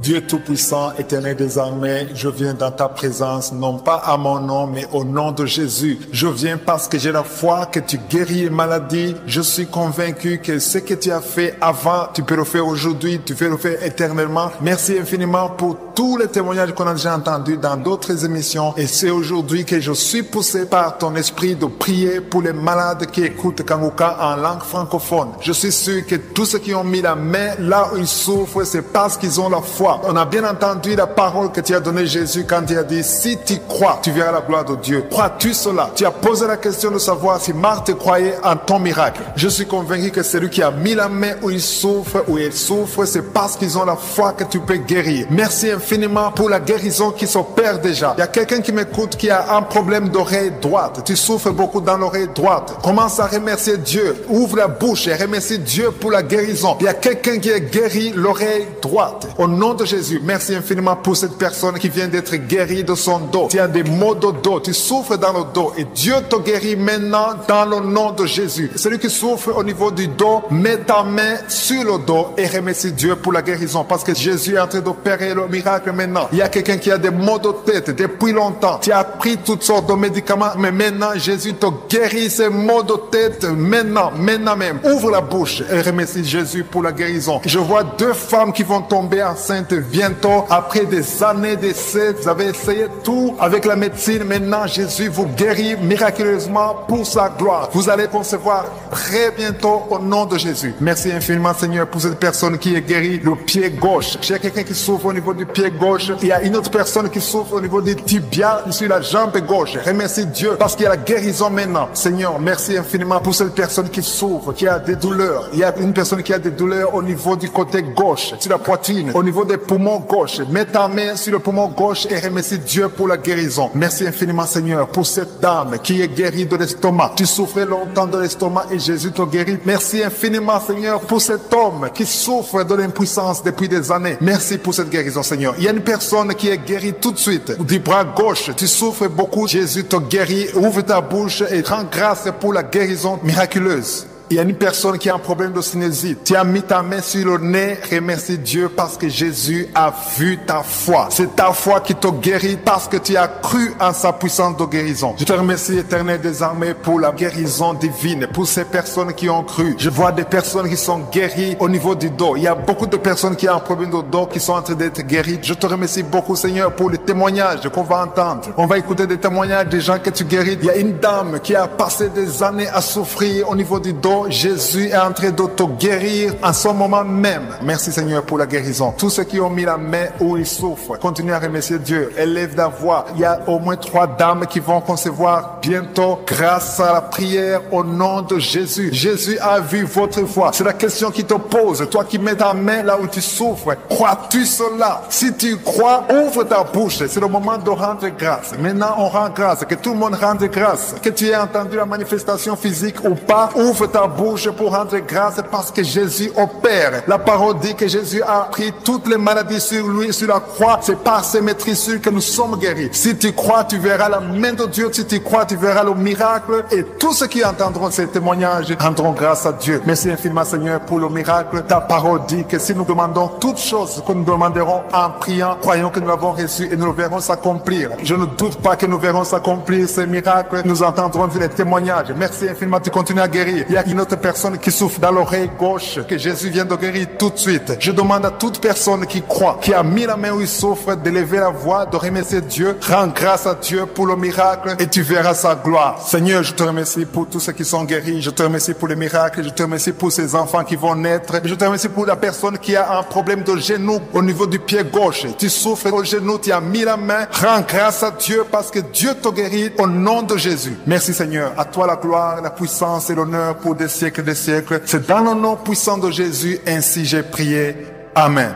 Dieu Tout-Puissant, Éternel des armées, je viens dans ta présence, non pas à mon nom, mais au nom de Jésus. Je viens parce que j'ai la foi que tu guéris les maladies. Je suis convaincu que ce que tu as fait avant, tu peux le faire aujourd'hui, tu peux le faire éternellement. Merci infiniment pour tous les témoignages qu'on a déjà entendus dans d'autres émissions. Et c'est aujourd'hui que je suis poussé par ton esprit de prier pour les malades qui écoutent Kanguka en langue francophone. Je suis sûr que tous ceux qui ont mis la main là où ils souffrent, c'est parce qu'ils ont la foi crois. On a bien entendu la parole que tu as donnée Jésus quand il a dit, si tu crois, tu verras la gloire de Dieu. Crois-tu cela? Tu as posé la question de savoir si Marthe croyait en ton miracle. Je suis convaincu que celui qui a mis la main où il souffre, c'est parce qu'ils ont la foi que tu peux guérir. Merci infiniment pour la guérison qui s'opère déjà. Il y a quelqu'un qui m'écoute qui a un problème d'oreille droite. Tu souffres beaucoup dans l'oreille droite. Commence à remercier Dieu. Ouvre la bouche et remercie Dieu pour la guérison. Il y a quelqu'un qui est guéri l'oreille droite. Au nom de Jésus, merci infiniment pour cette personne qui vient d'être guérie de son dos. Tu as des maux de dos. Tu souffres dans le dos et Dieu te guérit maintenant dans le nom de Jésus. Celui qui souffre au niveau du dos, mets ta main sur le dos et remercie Dieu pour la guérison parce que Jésus est en train d'opérer le miracle maintenant. Il y a quelqu'un qui a des maux de tête depuis longtemps. Tu as pris toutes sortes de médicaments, mais maintenant Jésus te guérit ces maux de tête maintenant même. Ouvre la bouche et remercie Jésus pour la guérison. Je vois 2 femmes qui vont tomber enceintes bientôt après des années d'essais. Vous avez essayé tout avec la médecine. Maintenant, Jésus vous guérit miraculeusement pour sa gloire. Vous allez concevoir très bientôt au nom de Jésus. Merci infiniment, Seigneur, pour cette personne qui est guérie le pied gauche. J'ai quelqu'un qui souffre au niveau du pied gauche. Il y a une autre personne qui souffre au niveau du tibia sur la jambe gauche. Remercie Dieu parce qu'il y a la guérison maintenant. Seigneur, merci infiniment pour cette personne qui souffre, qui a des douleurs. Il y a une personne qui a des douleurs au niveau du côté gauche, sur la poitrine, au niveau des poumons gauche. Mets ta main sur le poumon gauche et remercie Dieu pour la guérison. Merci infiniment, Seigneur, pour cette dame qui est guérie de l'estomac. Tu souffrais longtemps de l'estomac et Jésus te guérit. Merci infiniment, Seigneur, pour cet homme qui souffre de l'impuissance depuis des années. Merci pour cette guérison, Seigneur. Il y a une personne qui est guérie tout de suite du bras gauche. Tu souffres beaucoup. Jésus te guérit. Ouvre ta bouche et rends grâce pour la guérison miraculeuse. Il y a une personne qui a un problème de sinusite. Tu as mis ta main sur le nez. Remercie Dieu parce que Jésus a vu ta foi. C'est ta foi qui te guérit parce que tu as cru en sa puissance de guérison. Je te remercie, Éternel des armées, pour la guérison divine, pour ces personnes qui ont cru. Je vois des personnes qui sont guéries au niveau du dos. Il y a beaucoup de personnes qui ont un problème de dos qui sont en train d'être guéries. Je te remercie beaucoup, Seigneur, pour les témoignages qu'on va entendre. On va écouter des témoignages des gens que tu guéris. Il y a une dame qui a passé des années à souffrir au niveau du dos. Jésus est en train de te guérir en ce moment même. Merci, Seigneur, pour la guérison. Tous ceux qui ont mis la main où ils souffrent, continuez à remercier Dieu. Élève la voix. Il y a au moins 3 dames qui vont concevoir bientôt grâce à la prière au nom de Jésus. Jésus a vu votre foi. C'est la question qui te pose. Toi qui mets ta main là où tu souffres, crois-tu cela? Si tu crois, ouvre ta bouche. C'est le moment de rendre grâce. Maintenant, on rend grâce. Que tout le monde rende grâce. Que tu aies entendu la manifestation physique ou pas, ouvre ta bouche pour rendre grâce parce que Jésus opère. La parole dit que Jésus a pris toutes les maladies sur lui, sur la croix. C'est par ses maîtrisures que nous sommes guéris. Si tu crois, tu verras la main de Dieu. Si tu crois, tu verras le miracle. Et tous ceux qui entendront ces témoignages rendront grâce à Dieu. Merci infiniment, Seigneur, pour le miracle. Ta parole dit que si nous demandons toutes choses que nous demanderons en priant, croyons que nous l'avons reçu et nous le verrons s'accomplir. Je ne doute pas que nous verrons s'accomplir ces miracles. Nous entendrons les témoignages. Merci infiniment, tu continues à guérir. Il y a une autre personne qui souffre dans l'oreille gauche, que Jésus vient de guérir tout de suite. Je demande à toute personne qui croit, qui a mis la main où il souffre, de lever la voix, de remercier Dieu. Rends grâce à Dieu pour le miracle et tu verras sa gloire. Seigneur, je te remercie pour tous ceux qui sont guéris. Je te remercie pour les miracles. Je te remercie pour ces enfants qui vont naître. Je te remercie pour la personne qui a un problème de genou au niveau du pied gauche. Tu souffres au genou, tu as mis la main. Rends grâce à Dieu parce que Dieu te guérit au nom de Jésus. Merci, Seigneur. À toi la gloire, la puissance et l'honneur pour des siècles des siècles. C'est dans le nom puissant de Jésus, ainsi j'ai prié. Amen.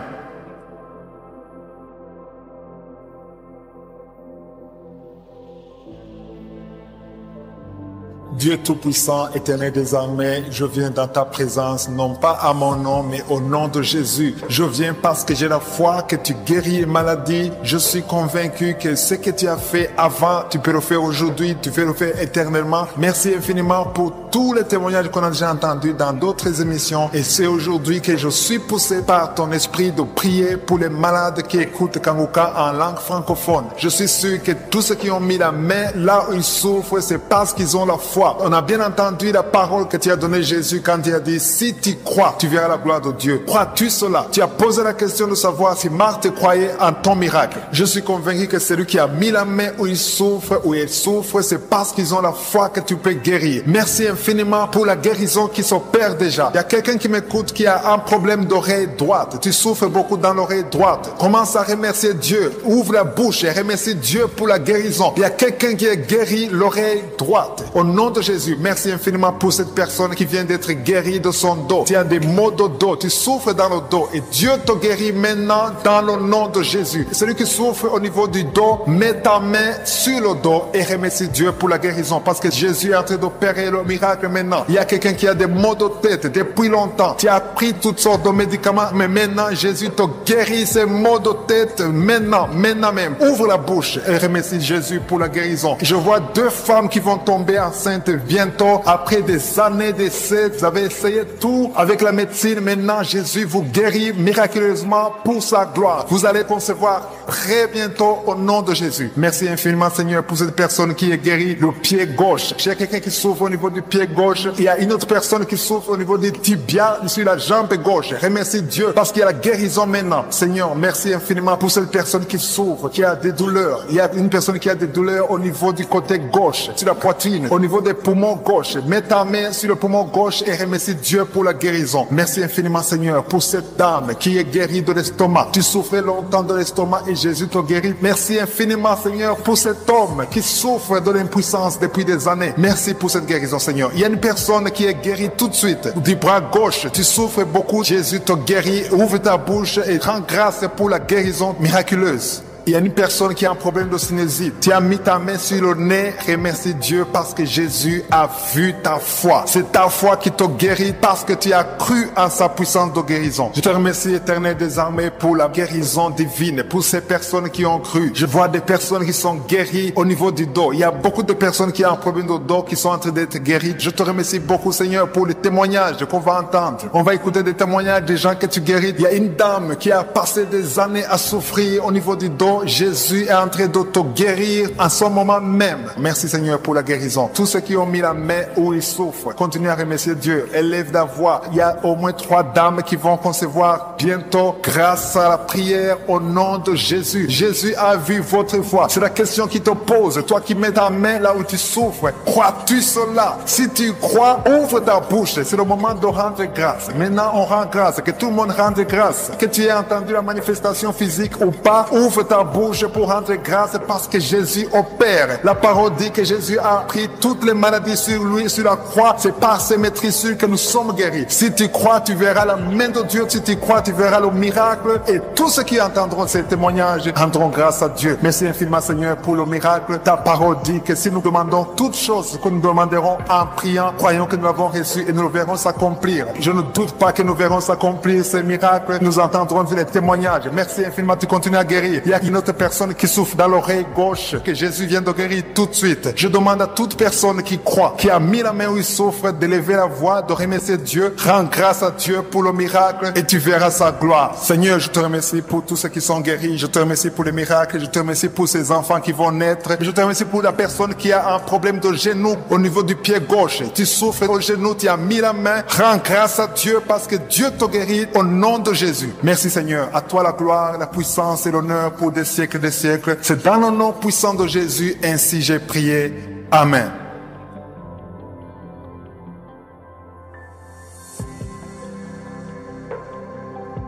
Dieu Tout-Puissant, Éternel des armées, je viens dans ta présence, non pas à mon nom, mais au nom de Jésus. Je viens parce que j'ai la foi que tu guéris les maladies. Je suis convaincu que ce que tu as fait avant, tu peux le faire aujourd'hui, tu peux le faire éternellement. Merci infiniment pour tous les témoignages qu'on a déjà entendus dans d'autres émissions. Et c'est aujourd'hui que je suis poussé par ton esprit de prier pour les malades qui écoutent Kanguka en langue francophone. Je suis sûr que tous ceux qui ont mis la main là où ils souffrent, c'est parce qu'ils ont la foi. On a bien entendu la parole que tu as donnée Jésus quand il a dit, si tu crois, tu verras la gloire de Dieu. Crois-tu cela? Tu as posé la question de savoir si Marthe croyait en ton miracle. Je suis convaincu que celui qui a mis la main où il souffre, c'est parce qu'ils ont la foi que tu peux guérir. Merci infiniment infiniment pour la guérison qui s'opère déjà. Il y a quelqu'un qui m'écoute qui a un problème d'oreille droite. Tu souffres beaucoup dans l'oreille droite. Commence à remercier Dieu. Ouvre la bouche et remercie Dieu pour la guérison. Il y a quelqu'un qui est guéri l'oreille droite. Au nom de Jésus, merci infiniment pour cette personne qui vient d'être guérie de son dos. Tu as des maux de dos. Tu souffres dans le dos et Dieu te guérit maintenant dans le nom de Jésus. Celui qui souffre au niveau du dos, mets ta main sur le dos et remercie Dieu pour la guérison parce que Jésus est en train d'opérer le miracle maintenant. Il y a quelqu'un qui a des maux de tête depuis longtemps. Tu as pris toutes sortes de médicaments, mais maintenant Jésus te guérit ces maux de tête maintenant même. Ouvre la bouche et remercie Jésus pour la guérison. Je vois 2 femmes qui vont tomber enceintes bientôt après des années d'essais. Vous avez essayé tout avec la médecine. Maintenant, Jésus vous guérit miraculeusement pour sa gloire. Vous allez concevoir très bientôt au nom de Jésus. Merci infiniment, Seigneur, pour cette personne qui est guérie le pied gauche. J'ai quelqu'un qui souffre au niveau du pied gauche. Il y a une autre personne qui souffre au niveau du tibia sur la jambe gauche. Remercie Dieu parce qu'il y a la guérison maintenant. Seigneur, merci infiniment pour cette personne qui souffre, qui a des douleurs. Il y a une personne qui a des douleurs au niveau du côté gauche, sur la poitrine, au niveau des poumons gauche. Mets ta main sur le poumon gauche et remercie Dieu pour la guérison. Merci infiniment, Seigneur, pour cette dame qui est guérie de l'estomac. Tu souffrais longtemps de l'estomac et Jésus te guérit. Merci infiniment, Seigneur, pour cet homme qui souffre de l'impuissance depuis des années. Merci pour cette guérison, Seigneur. Il y a une personne qui est guérie tout de suite du bras gauche. Tu souffres beaucoup. Jésus te guérit. Ouvre ta bouche et rends grâce pour la guérison miraculeuse. Il y a une personne qui a un problème de sinusite. Tu as mis ta main sur le nez. Remercie Dieu parce que Jésus a vu ta foi. C'est ta foi qui te guérit parce que tu as cru en sa puissance de guérison. Je te remercie, Éternel des armées, pour la guérison divine, pour ces personnes qui ont cru. Je vois des personnes qui sont guéries au niveau du dos. Il y a beaucoup de personnes qui ont un problème de dos qui sont en train d'être guéries. Je te remercie beaucoup, Seigneur, pour les témoignages qu'on va entendre. On va écouter des témoignages des gens que tu guéris. Il y a une dame qui a passé des années à souffrir au niveau du dos. Jésus est en train de te guérir en ce moment même. Merci Seigneur pour la guérison. Tous ceux qui ont mis la main où ils souffrent, continuez à remercier Dieu. Élève la voix. Il y a au moins 3 dames qui vont concevoir bientôt grâce à la prière au nom de Jésus. Jésus a vu votre foi. C'est la question qui te pose. Toi qui mets ta main là où tu souffres, crois-tu cela? Si tu crois, ouvre ta bouche. C'est le moment de rendre grâce. Maintenant, on rend grâce. Que tout le monde rende grâce. Que tu aies entendu la manifestation physique ou pas, ouvre ta bouche pour rendre grâce parce que Jésus opère. La parole dit que Jésus a pris toutes les maladies sur lui, sur la croix. C'est par ses maîtrisures que nous sommes guéris. Si tu crois, tu verras la main de Dieu. Si tu crois, tu verras le miracle. Et tous ceux qui entendront ces témoignages rendront grâce à Dieu. Merci infiniment, Seigneur, pour le miracle. Ta parole dit que si nous demandons toutes choses que nous demanderons en priant, croyons que nous l'avons reçu et nous le verrons s'accomplir. Je ne doute pas que nous verrons s'accomplir ces miracles. Nous entendrons les témoignages. Merci infiniment, tu continues à guérir. Il y a une autre personne qui souffre dans l'oreille gauche, que Jésus vient de guérir tout de suite. Je demande à toute personne qui croit, qui a mis la main où il souffre, de lever la voix, de remercier Dieu. Rends grâce à Dieu pour le miracle et tu verras sa gloire. Seigneur, je te remercie pour tous ceux qui sont guéris. Je te remercie pour les miracles. Je te remercie pour ces enfants qui vont naître. Je te remercie pour la personne qui a un problème de genou au niveau du pied gauche. Tu souffres au genou, tu as mis la main. Rends grâce à Dieu parce que Dieu te guérit au nom de Jésus. Merci Seigneur. À toi la gloire, la puissance et l'honneur pour des siècles des siècles. C'est dans le nom puissant de Jésus, ainsi j'ai prié. Amen.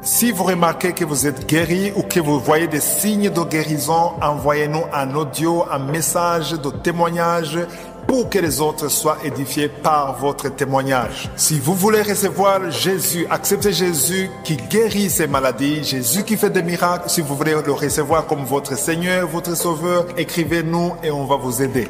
Si vous remarquez que vous êtes guéri ou que vous voyez des signes de guérison, envoyez-nous un audio, un message de témoignage pour que les autres soient édifiés par votre témoignage. Si vous voulez recevoir Jésus, accepter Jésus qui guérit ces maladies, Jésus qui fait des miracles, si vous voulez le recevoir comme votre Seigneur, votre Sauveur, écrivez-nous et on va vous aider.